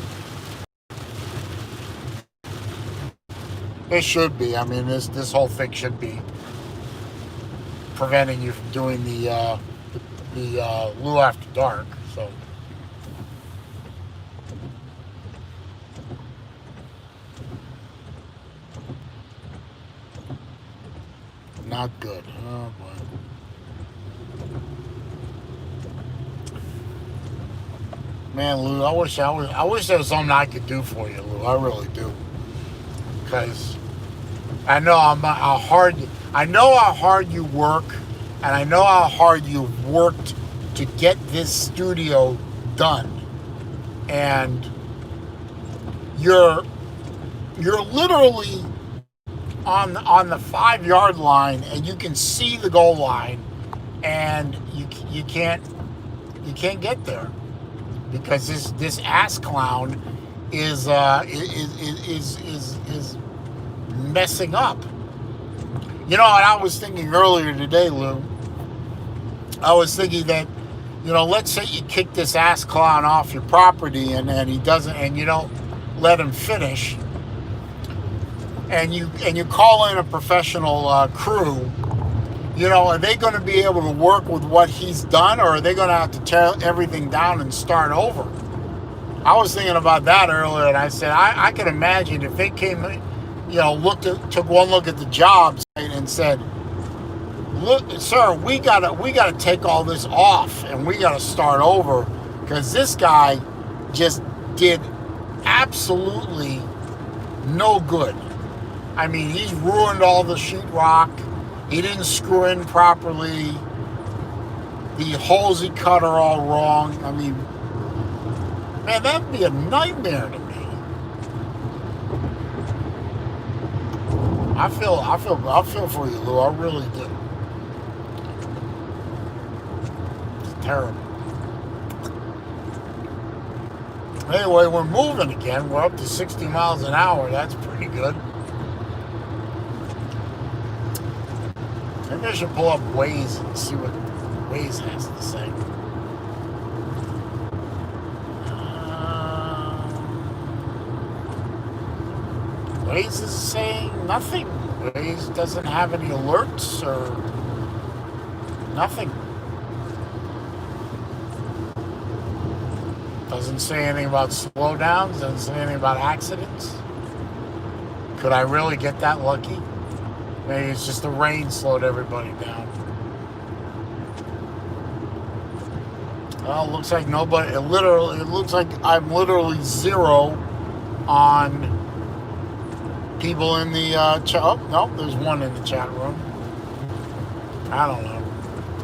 It should be. I mean, this whole thing should be. preventing you from doing the Lou After Dark. So. Not good. Oh boy. Man, Lou, I wish there was something I could do for you, Lou. I really do. Because I know I know how hard you work, and I know how hard you've worked to get this studio done. And you're literally on the 5-yard line, and you can see the goal line, and you can't get there because this ass clown is messing up. You know what I was thinking earlier today, Lou? I was thinking that, let's say you kick this ass clown off your property, and he doesn't, and you don't let him finish. And you call in a professional crew, are they going to be able to work with what he's done, or are they going to have to tear everything down and start over? I was thinking about that earlier, and I said I can imagine if they came, took one look at the job site and said, "Look, sir, we gotta take all this off, and we gotta start over because this guy just did absolutely no good. I mean, he's ruined all the sheetrock. He didn't screw in properly. The holes he cut are all wrong. I mean, man, that'd be a nightmare to me. I feel for you, Lou. I really do. It's terrible. Anyway, we're moving again. We're up to 60 miles an hour. That's pretty good. Maybe I should pull up Waze and see what Waze has to say. Waze is saying nothing. Waze doesn't have any alerts or nothing. Doesn't say anything about slowdowns, doesn't say anything about accidents. Could I really get that lucky? Maybe it's just the rain slowed everybody down. Well, it looks like nobody, it looks like I'm literally zero on people in the chat. Oh, no, there's one in the chat room. I don't know.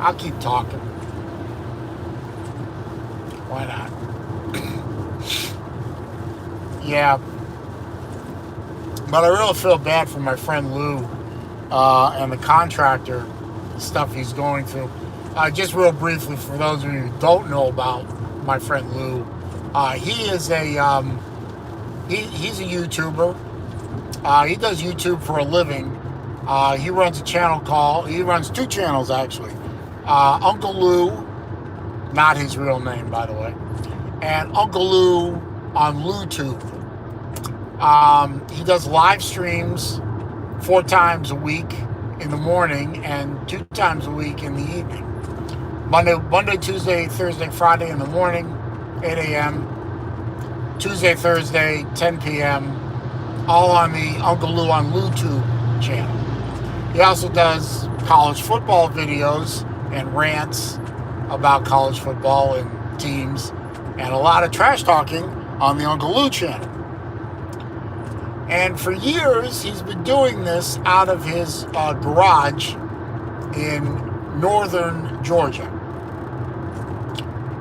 I'll keep talking. Why not? Yeah. But I really feel bad for my friend Lou and the contractor stuff he's going through. Just real briefly, for those of you who don't know about my friend Lou, he is he's a YouTuber. He does YouTube for a living. He runs he runs 2 channels actually. Uncle Lou, not his real name, by the way, and Uncle Lou on LouTube. He does live streams 4 times a week in the morning and 2 times a week in the evening. Monday, Tuesday, Thursday, Friday in the morning, 8 a.m. Tuesday, Thursday, 10 p.m. All on the Uncle Lou on LouTube channel. He also does college football videos and rants about college football and teams, and a lot of trash talking on the Uncle Lou channel. And for years, he's been doing this out of his garage in northern Georgia.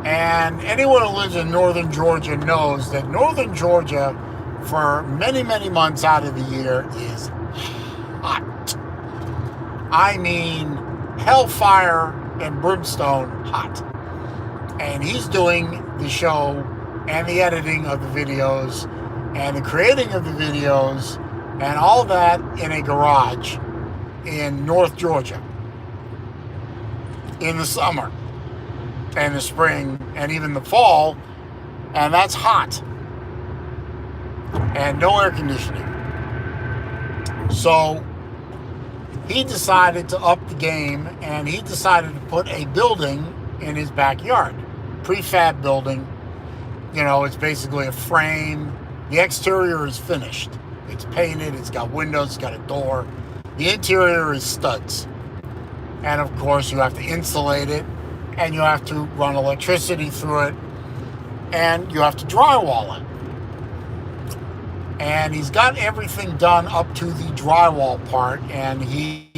And anyone who lives in northern Georgia knows that northern Georgia, for many, many months out of the year, is hot. I mean, hellfire and brimstone hot. And he's doing the show and the editing of the videos and the creating of the videos and all that in a garage in North Georgia in the summer and the spring and even the fall, and that's hot and no air conditioning. So he decided to up the game, and he decided to put a building in his backyard. Prefab building. You know, it's basically a frame. The exterior is finished. It's painted, it's got windows, it's got a door. The interior is studs. And of course, you have to insulate it, and you have to run electricity through it, and you have to drywall it. And he's got everything done up to the drywall part, and he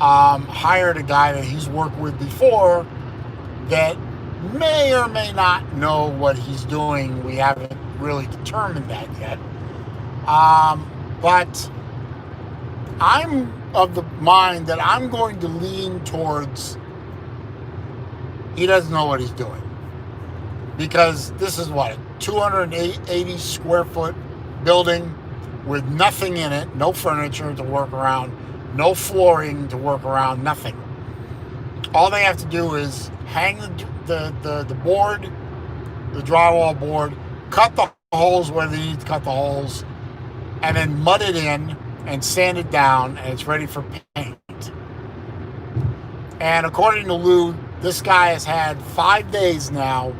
hired a guy that he's worked with before that may or may not know what he's doing. We haven't really determined that yet. But I'm of the mind that I'm going to lean towards he doesn't know what he's doing. Because this is what, a 280 square foot building with nothing in it, no furniture to work around, no flooring to work around, nothing. All they have to do is hang the board, the drywall board, cut the holes where they need to cut the holes, and then mud it in and sand it down, and it's ready for paint. And according to Lou, this guy has had 5 days now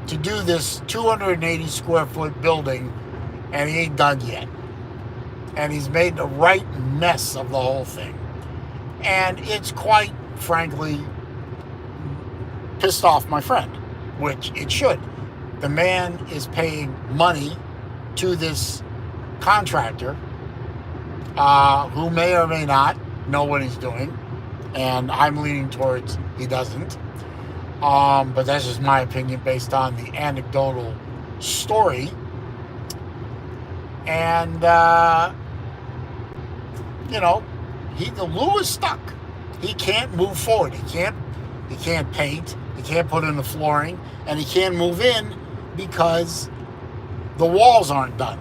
to do this 280 square foot building, and he ain't done yet. And he's made a right mess of the whole thing. And it's quite frankly pissed off my friend, which it should. The man is paying money to this contractor who may or may not know what he's doing, and I'm leaning towards he doesn't. But that's just my opinion based on the anecdotal story. And Lou is stuck. He can't move forward. He can't paint. He can't put in the flooring, and he can't move in because the walls aren't done.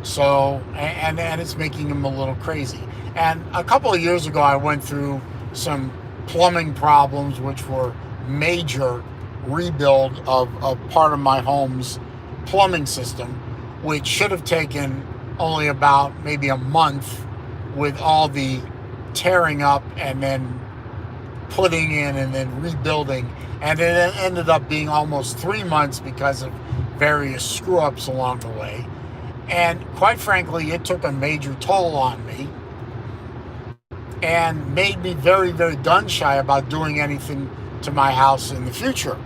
So, and it's making him a little crazy. And a couple of years ago, I went through some plumbing problems, which were major rebuild of part of my home's plumbing system, which should have taken only about maybe a month with all the tearing up and then putting in and then rebuilding. And it ended up being almost 3 months because of various screw-ups along the way. And quite frankly, it took a major toll on me and made me very, very gun-shy about doing anything to my house in the future.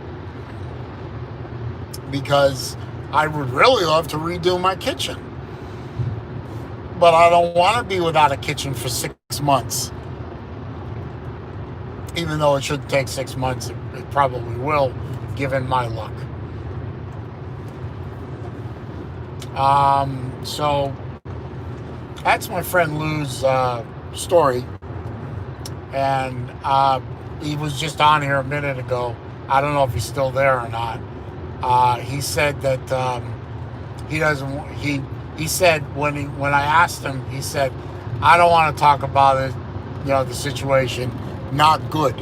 Because I would really love to redo my kitchen. But I don't want to be without a kitchen for 6 months. Even though it shouldn't take 6 months, it probably will, given my luck. So that's my friend Lou's story. And he was just on here a minute ago. I don't know if he's still there or not. He said that he doesn't. He said when I asked him, he said, "I don't want to talk about it. The situation, not good."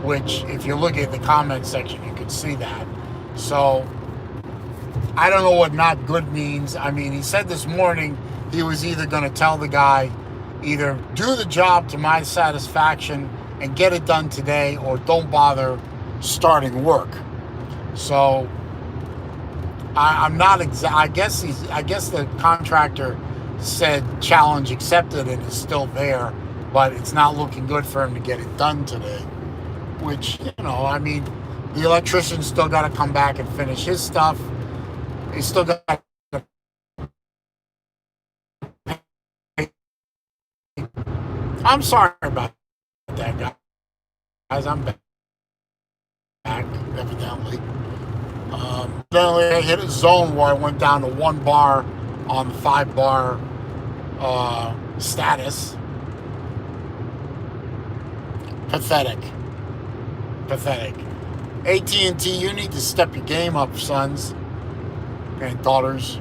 Which, if you look at the comment section, you can see that. So I don't know what not good means. I mean, he said this morning he was either going to tell the guy, either do the job to my satisfaction and get it done today, or don't bother starting work. So I'm not I guess the contractor said challenge accepted and is still there, but it's not looking good for him to get it done today. Which, I mean, the electrician's still got to come back and finish his stuff. He's still got to pay. I'm sorry about that, guys. I'm back, evidently. Evidently, I hit a zone where I went down to 1 bar on the 5 bar status. Pathetic. AT&T, you need to step your game up, sons and daughters.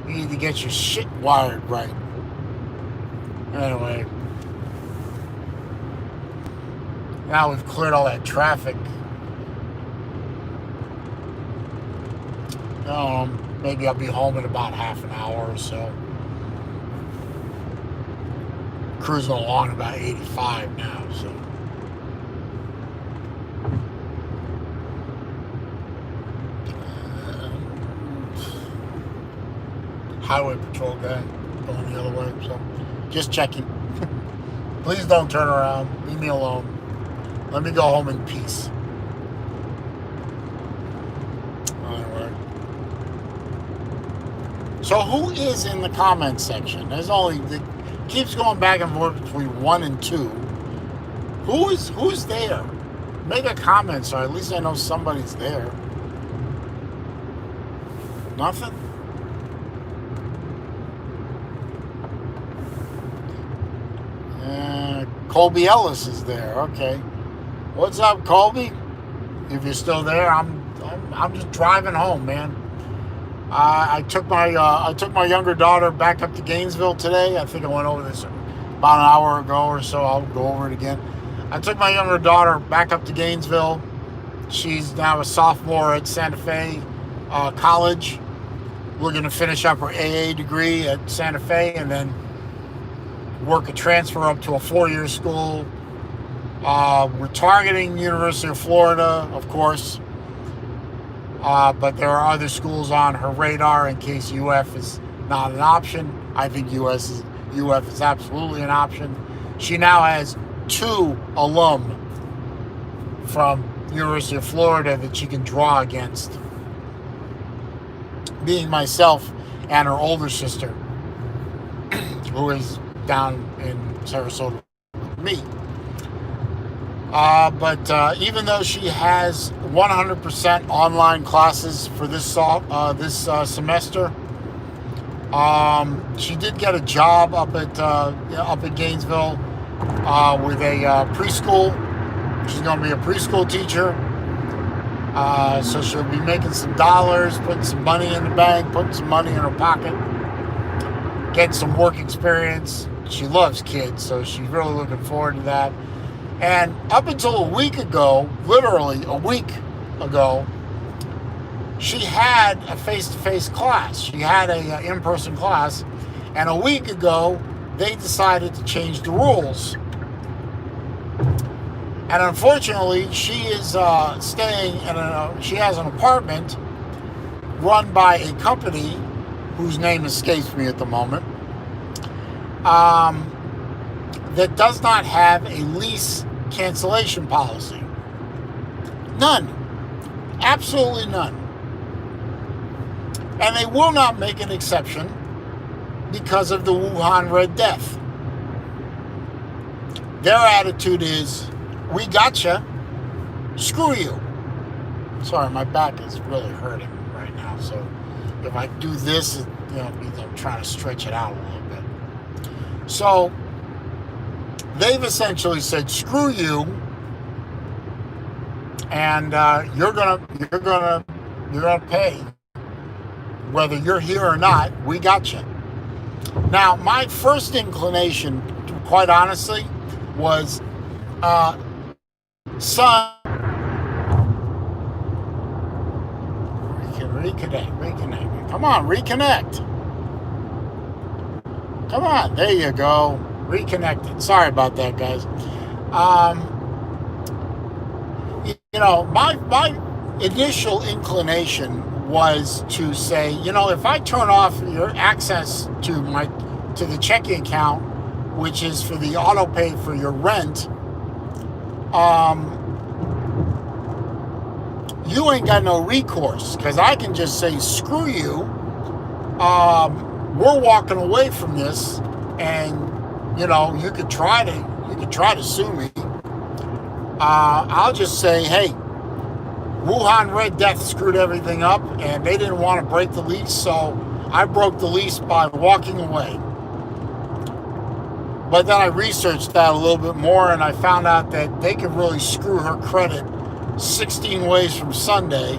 You need to get your shit wired right. Anyway, now we've cleared all that traffic. Maybe I'll be home in about half an hour or so. cruising along about 85 now, so. Highway patrol guy going the other way, so just checking. Please don't turn around. Leave me alone. Let me go home in peace. Anyway. So who is in the comments section? There's only, it keeps going back and forth between 1 and 2. Who's there? Make a comment so at least I know somebody's there. Nothing? Colby Ellis is there. Okay. What's up, Colby? If you're still there, I'm just driving home, man. I took my younger daughter back up to Gainesville today. I think I went over this about an hour ago or so. I'll go over it again. I took my younger daughter back up to Gainesville. She's now a sophomore at Santa Fe College. We're going to finish up her AA degree at Santa Fe and then work a transfer up to a 4-year school. We're targeting University of Florida, of course, but there are other schools on her radar in case UF is not an option. I think UF is absolutely an option. She now has 2 alum from University of Florida that she can draw against, being myself and her older sister, who is down in Sarasota with me. But even though she has 100% online classes for this semester, she did get a job up at Gainesville with a preschool. She's going to be a preschool teacher. So she'll be making some dollars, putting some money in the bank, putting some money in her pocket, getting some work experience. She loves kids, so she's really looking forward to that. And up until a week ago, literally a week ago, she had a face-to-face class. She had a in-person class. And a week ago, they decided to change the rules. And unfortunately, she is staying in she has an apartment run by a company whose name escapes me at the moment, that does not have a lease cancellation policy. None. Absolutely none. And they will not make an exception because of the Wuhan Red Death. Their attitude is, we gotcha, screw you. Sorry, my back is really hurting right now, so if I do this, I'm trying to stretch it out a little bit. So they've essentially said, screw you, and you're gonna pay whether you're here or not. We got you. Now, my first inclination, quite honestly, was, son, reconnect. Come on, reconnect. Come on, there you go. Reconnected. Sorry about that, guys. My initial inclination was to say, if I turn off your access to the checking account, which is for the auto pay for your rent, you ain't got no recourse, because I can just say, screw you, we're walking away from this, and you could try to sue me. I'll just say, hey, Wuhan Red Death screwed everything up, and they didn't want to break the lease, so I broke the lease by walking away. But then I researched that a little bit more, and I found out that they could really screw her credit 16 ways from Sunday,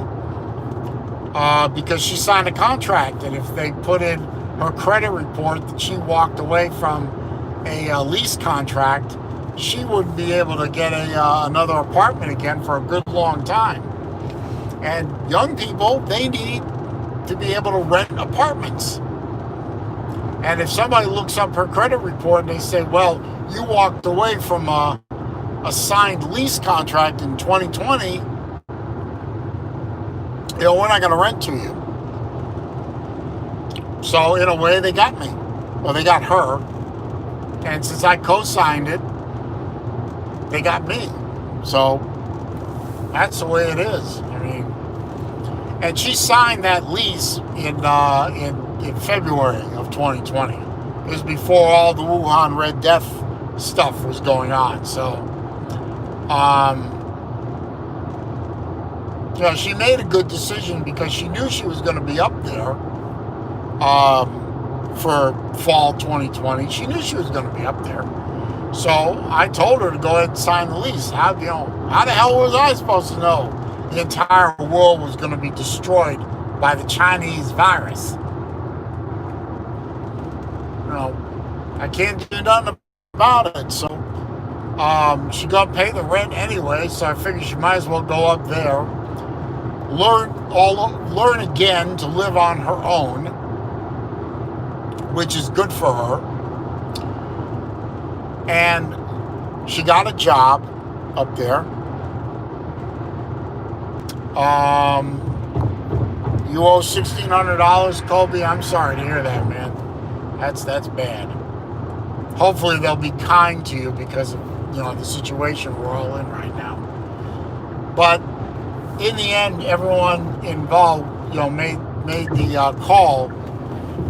because she signed a contract, and if they put in her credit report that she walked away from a lease contract, she wouldn't be able to get another apartment again for a good long time. And young people, they need to be able to rent apartments. And if somebody looks up her credit report and they say, well, you walked away from a signed lease contract in 2020, we're not going to rent to you. So in a way, they got me. Well, they got her. And since I co-signed it, they got me. So that's the way it is. I mean, and she signed that lease in February of 2020. It was before all the Wuhan Red Death stuff was going on. So, she made a good decision because she knew she was going to be up there for fall 2020. She knew she was going to be up there. So I told her to go ahead and sign the lease. How the hell was I supposed to know the entire world was going to be destroyed by the Chinese virus? I can't do nothing about it. So she got to pay the rent anyway. So I figured she might as well go up there, learn again to live on her own, which is good for her. And she got a job up there. You owe $1,600, Colby. I'm sorry to hear that, man. That's bad. Hopefully they'll be kind to you because of the situation we're all in right now. But in the end, everyone involved made the call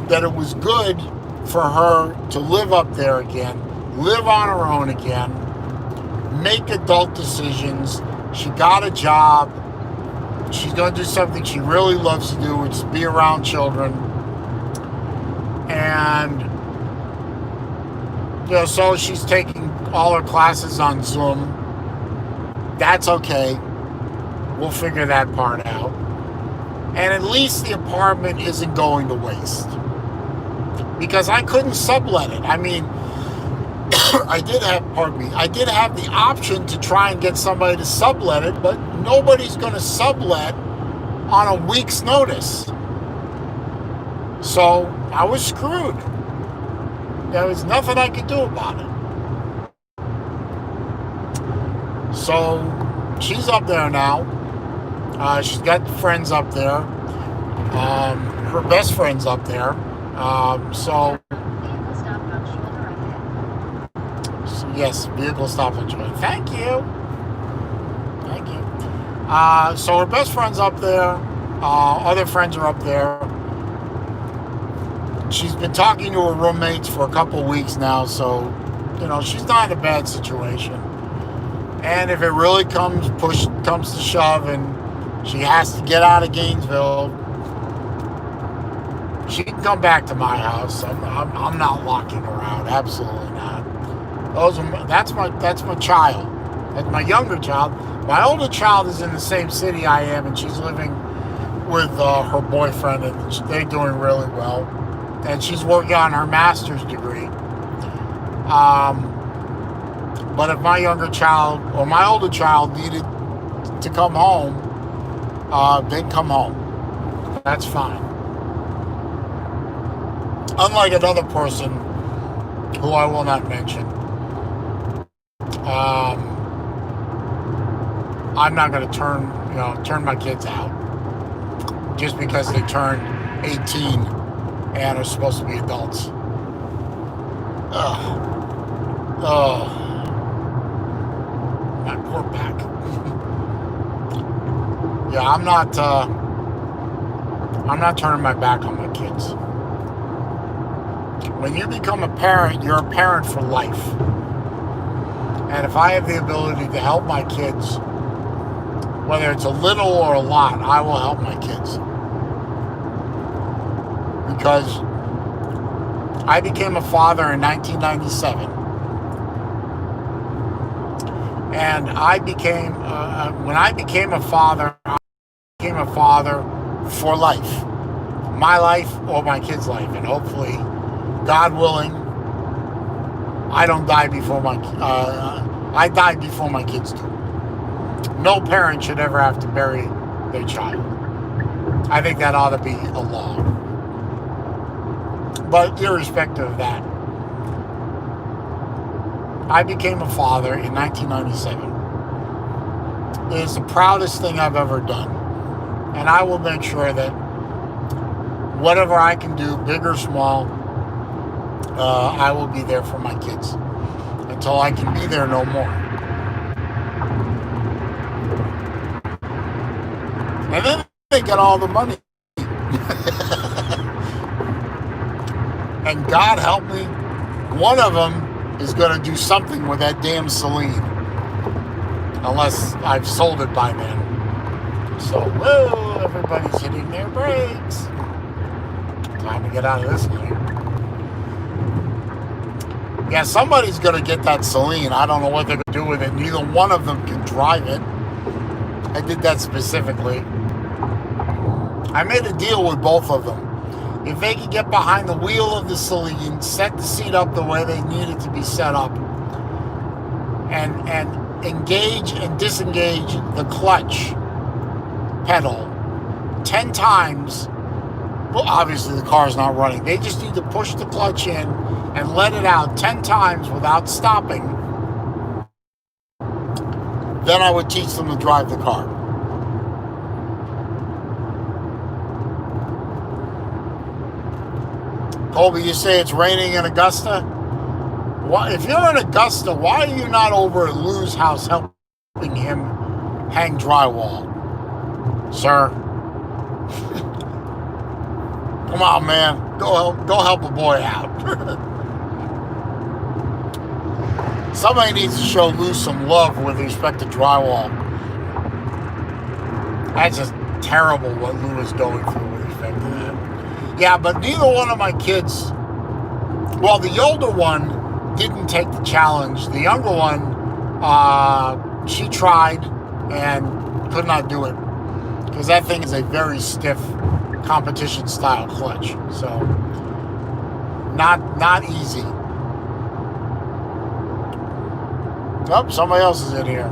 that it was good for her to live up there again, live on her own again, make adult decisions. She got a job. She's going to do something she really loves to do, which is be around children. And, so she's taking all her classes on Zoom. That's okay. We'll figure that part out. And at least the apartment isn't going to waste. Because I couldn't sublet it. I mean, I did have the option to try and get somebody to sublet it, but nobody's going to sublet on a week's notice. So I was screwed. There was nothing I could do about it. So she's up there now. She's got friends up there. Her best friend's up there. Yes, vehicle stop on shoulder. Thank you. So her best friend's up there. Other friends are up there. She's been talking to her roommates for a couple weeks now, so she's not in a bad situation. And if it really comes to shove, and she has to get out of Gainesville, she can come back to my house. I'm not locking her out. Absolutely not. That's my child. That's my younger child. My older child is in the same city I am, and she's living with her boyfriend, and they're doing really well. And she's working on her master's degree. But if my younger child or my older child needed to come home, they'd come home. That's fine. Unlike another person who I will not mention, I'm not going to turn my kids out just because they turned 18 and are supposed to be adults. My poor back. Yeah, I'm not turning my back on my kids. When you become a parent, you're a parent for life. And if I have the ability to help my kids, whether it's a little or a lot, I will help my kids. Because I became a father in 1997. And when I became a father, I became a father for life. My life or my kids' life. And hopefully, God willing, I don't die before I die before my kids do. No parent should ever have to bury their child. I think that ought to be a law. But irrespective of that, I became a father in 1997. It is the proudest thing I've ever done. And I will make sure that whatever I can do, big or small, I will be there for my kids until I can be there no more. And then they get all the money. And God help me, one of them is going to do something with that damn Celine. Unless I've sold it by then. So, whoa, everybody's hitting their brakes. Time to get out of this thing. Yeah, somebody's going to get that Celine. I don't know what they're going to do with it. Neither one of them can drive it. I did that specifically. I made a deal with both of them. If they could get behind the wheel of the Celine, set the seat up the way they need it to be set up, and engage and disengage the clutch pedal 10 times. Well, obviously the car's not running. They just need to push the clutch in and let it out 10 times without stopping. Then I would teach them to drive the car. Colby, you say it's raining in Augusta? Why, if you're in Augusta, why are you not over at Lou's house helping him hang drywall, sir? Come on, man. Go help a boy out. Somebody needs to show Lou some love with respect to drywall. That's just terrible what Lou is going through with respect to that. Yeah, but neither one of my kids, well, the older one didn't take the challenge. The younger one, she tried and could not do it because that thing is a very stiff competition style clutch. So not easy. Oh, somebody else is in here.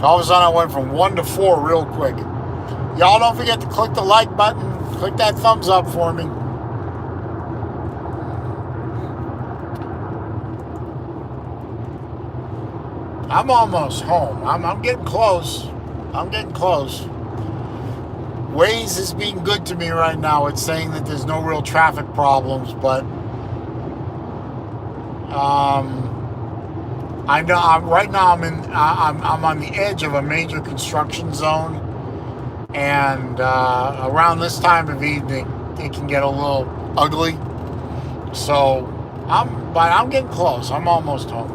All of a sudden I went from 1 to 4 real quick. Y'all don't forget to click the like button. Click that thumbs up for me. I'm almost home. I'm getting close. I'm getting close. Waze is being good to me right now. It's saying that there's no real traffic problems, but I know right now I'm on the edge of a major construction zone, and around this time of evening it can get a little ugly. So I'm getting close. I'm almost home.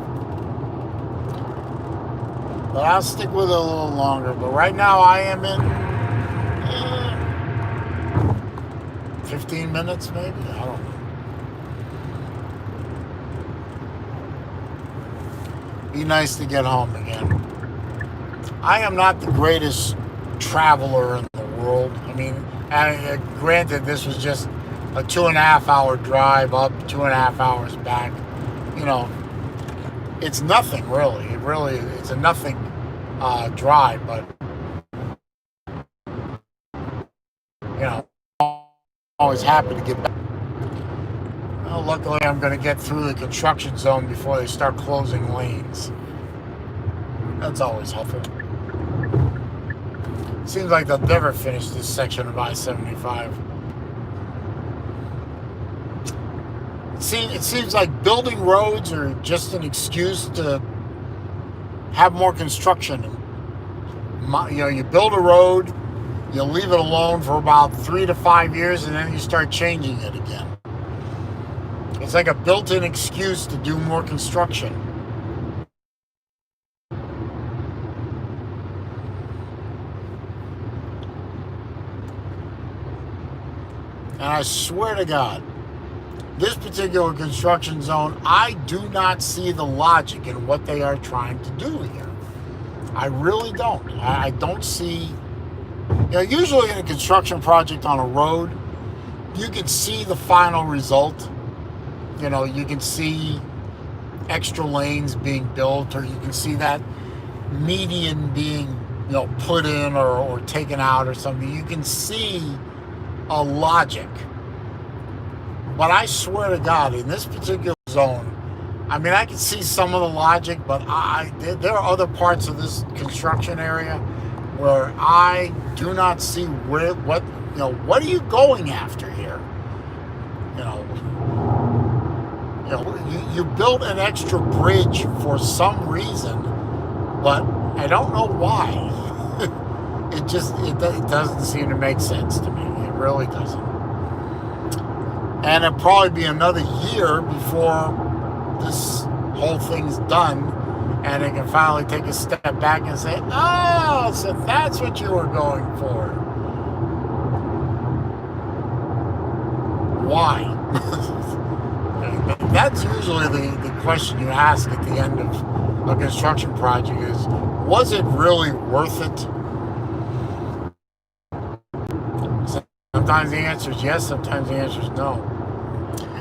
But I'll stick with it a little longer. But right now I am in 15 minutes maybe? I don't know. Be nice to get home again. I am not the greatest traveler in the world. I mean, granted, this was just a 2.5 hour drive up, 2.5 hours back. You know, it's nothing really. It's a nothing drive, but you know, I'm always happy to get back. Well, luckily, I'm going to get through the construction zone before they start closing lanes. That's always helpful. Seems like they'll never finish this section of I-75. It seems like building roads are just an excuse to have more construction. You know, you build a road, you leave it alone for about 3 to 5 years, and then you start changing it again. It's like a built-in excuse to do more construction. And I swear to God, this particular construction zone, I do not see the logic in what they are trying to do here. I really don't. I don't see... You know, usually in a construction project on a road, you can see the final result. You know, you can see extra lanes being built, or you can see that median being, you know, put in or taken out or something. You can see a logic. But I swear to God, in this particular zone, I mean, I can see some of the logic, but there are other parts of this construction area where I do not see what are you going after here? You know, you built an extra bridge for some reason, but I don't know why. it doesn't seem to make sense to me. It really doesn't. And it'll probably be another year before this whole thing's done, and it can finally take a step back and say, "Oh, so that's what you were going for." Why? That's usually the question you ask at the end of a construction project is, was it really worth it? Sometimes the answer is yes, sometimes the answer is no.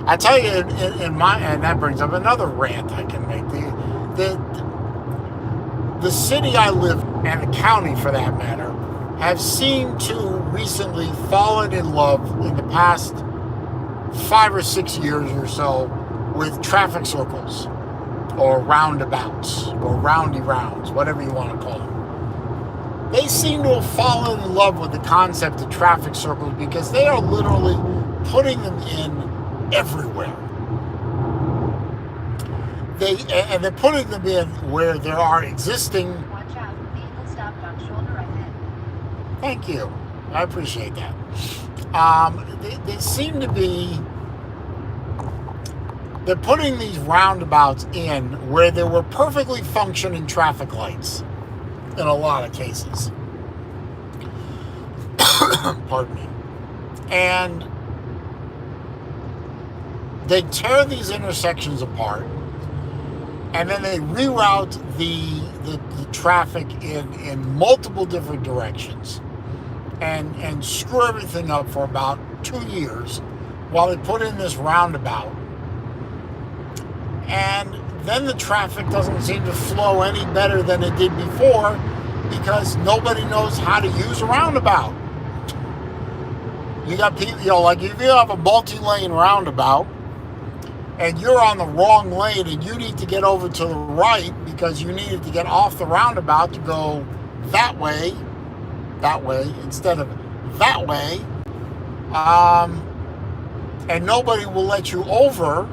I tell you, and that brings up another rant I can make. The city I live in, and the county for that matter, have seemed to recently fallen in love in the past 5 or 6 years or so with traffic circles or roundabouts or roundy rounds, whatever you want to call them. They seem to have fallen in love with the concept of traffic circles because they are literally putting them in everywhere. They're putting them in where there are existing. Watch out, vehicle stopped on shoulder ahead. Thank you, I appreciate that. They seem to be. They're putting these roundabouts in where there were perfectly functioning traffic lights in a lot of cases. Pardon me. And they tear these intersections apart, and then they reroute the traffic in multiple different directions and screw everything up for about 2 years while they put in this roundabout. And then the traffic doesn't seem to flow any better than it did before because nobody knows how to use a roundabout. You got people, like if you have a multi-lane roundabout and you're on the wrong lane and you need to get over to the right because you needed to get off the roundabout to go that way instead of that way, and nobody will let you over,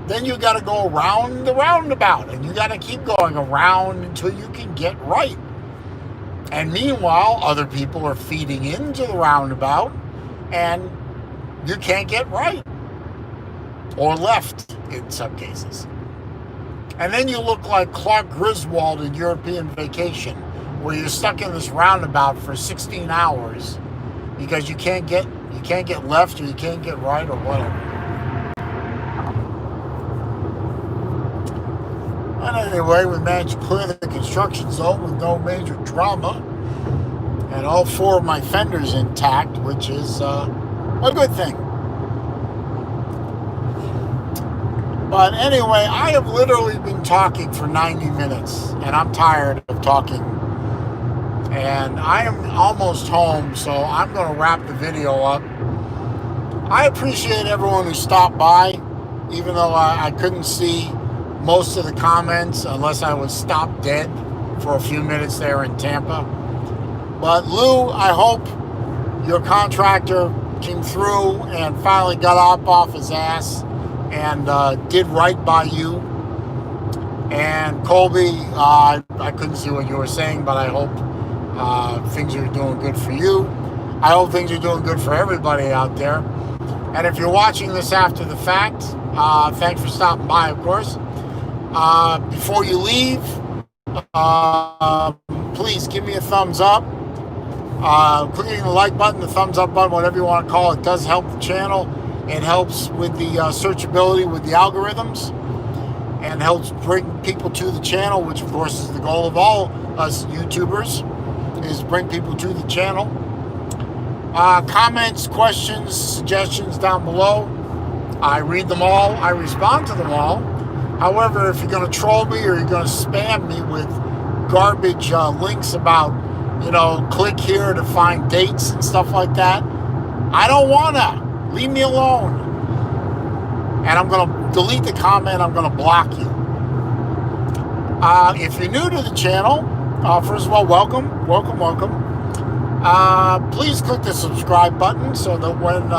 then you got to go around the roundabout and you got to keep going around until you can get right. And meanwhile, other people are feeding into the roundabout and you can't get right or left in some cases. And then you look like Clark Griswold in European Vacation, where you're stuck in this roundabout for 16 hours because you can't get left or you can't get right or whatever. And anyway, we managed to clear the construction zone with no major drama, and all 4 of my fenders intact, which is a good thing. But anyway, I have literally been talking for 90 minutes, and I'm tired of talking. And I am almost home, so I'm going to wrap the video up. I appreciate everyone who stopped by, even though I couldn't see most of the comments unless I was stopped dead for a few minutes there in Tampa. But Lou, I hope your contractor came through and finally got up off his ass and did right by you. And Colby, I couldn't see what you were saying, but I hope things are doing good for you. I hope things are doing good for everybody out there. And if you're watching this after the fact, thanks for stopping by, of course. Before you leave, please give me a thumbs up. Clicking the like button, the thumbs up button, whatever you want to call it, does help the channel. It helps with the searchability with the algorithms and helps bring people to the channel, which of course is the goal of all us YouTubers, is bring people to the channel. Comments, questions, suggestions down below. I read them all. I respond to them all. However, if you're going to troll me or you're going to spam me with garbage links about, click here to find dates and stuff like that, I don't want to. Leave me alone. And I'm going to delete the comment. I'm going to block you. If you're new to the channel, first of all, welcome. Please click the subscribe button so that when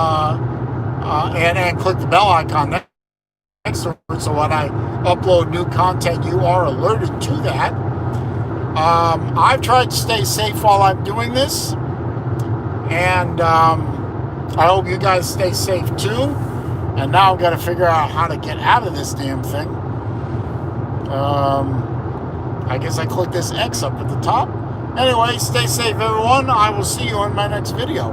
and click the bell icon next to it, so when I upload new content, you are alerted to that. I've tried to stay safe while I'm doing this, and I hope you guys stay safe too. And now I've got to figure out how to get out of this damn thing. I guess I click this X up at the top. Anyway, stay safe, everyone. I will see you in my next video.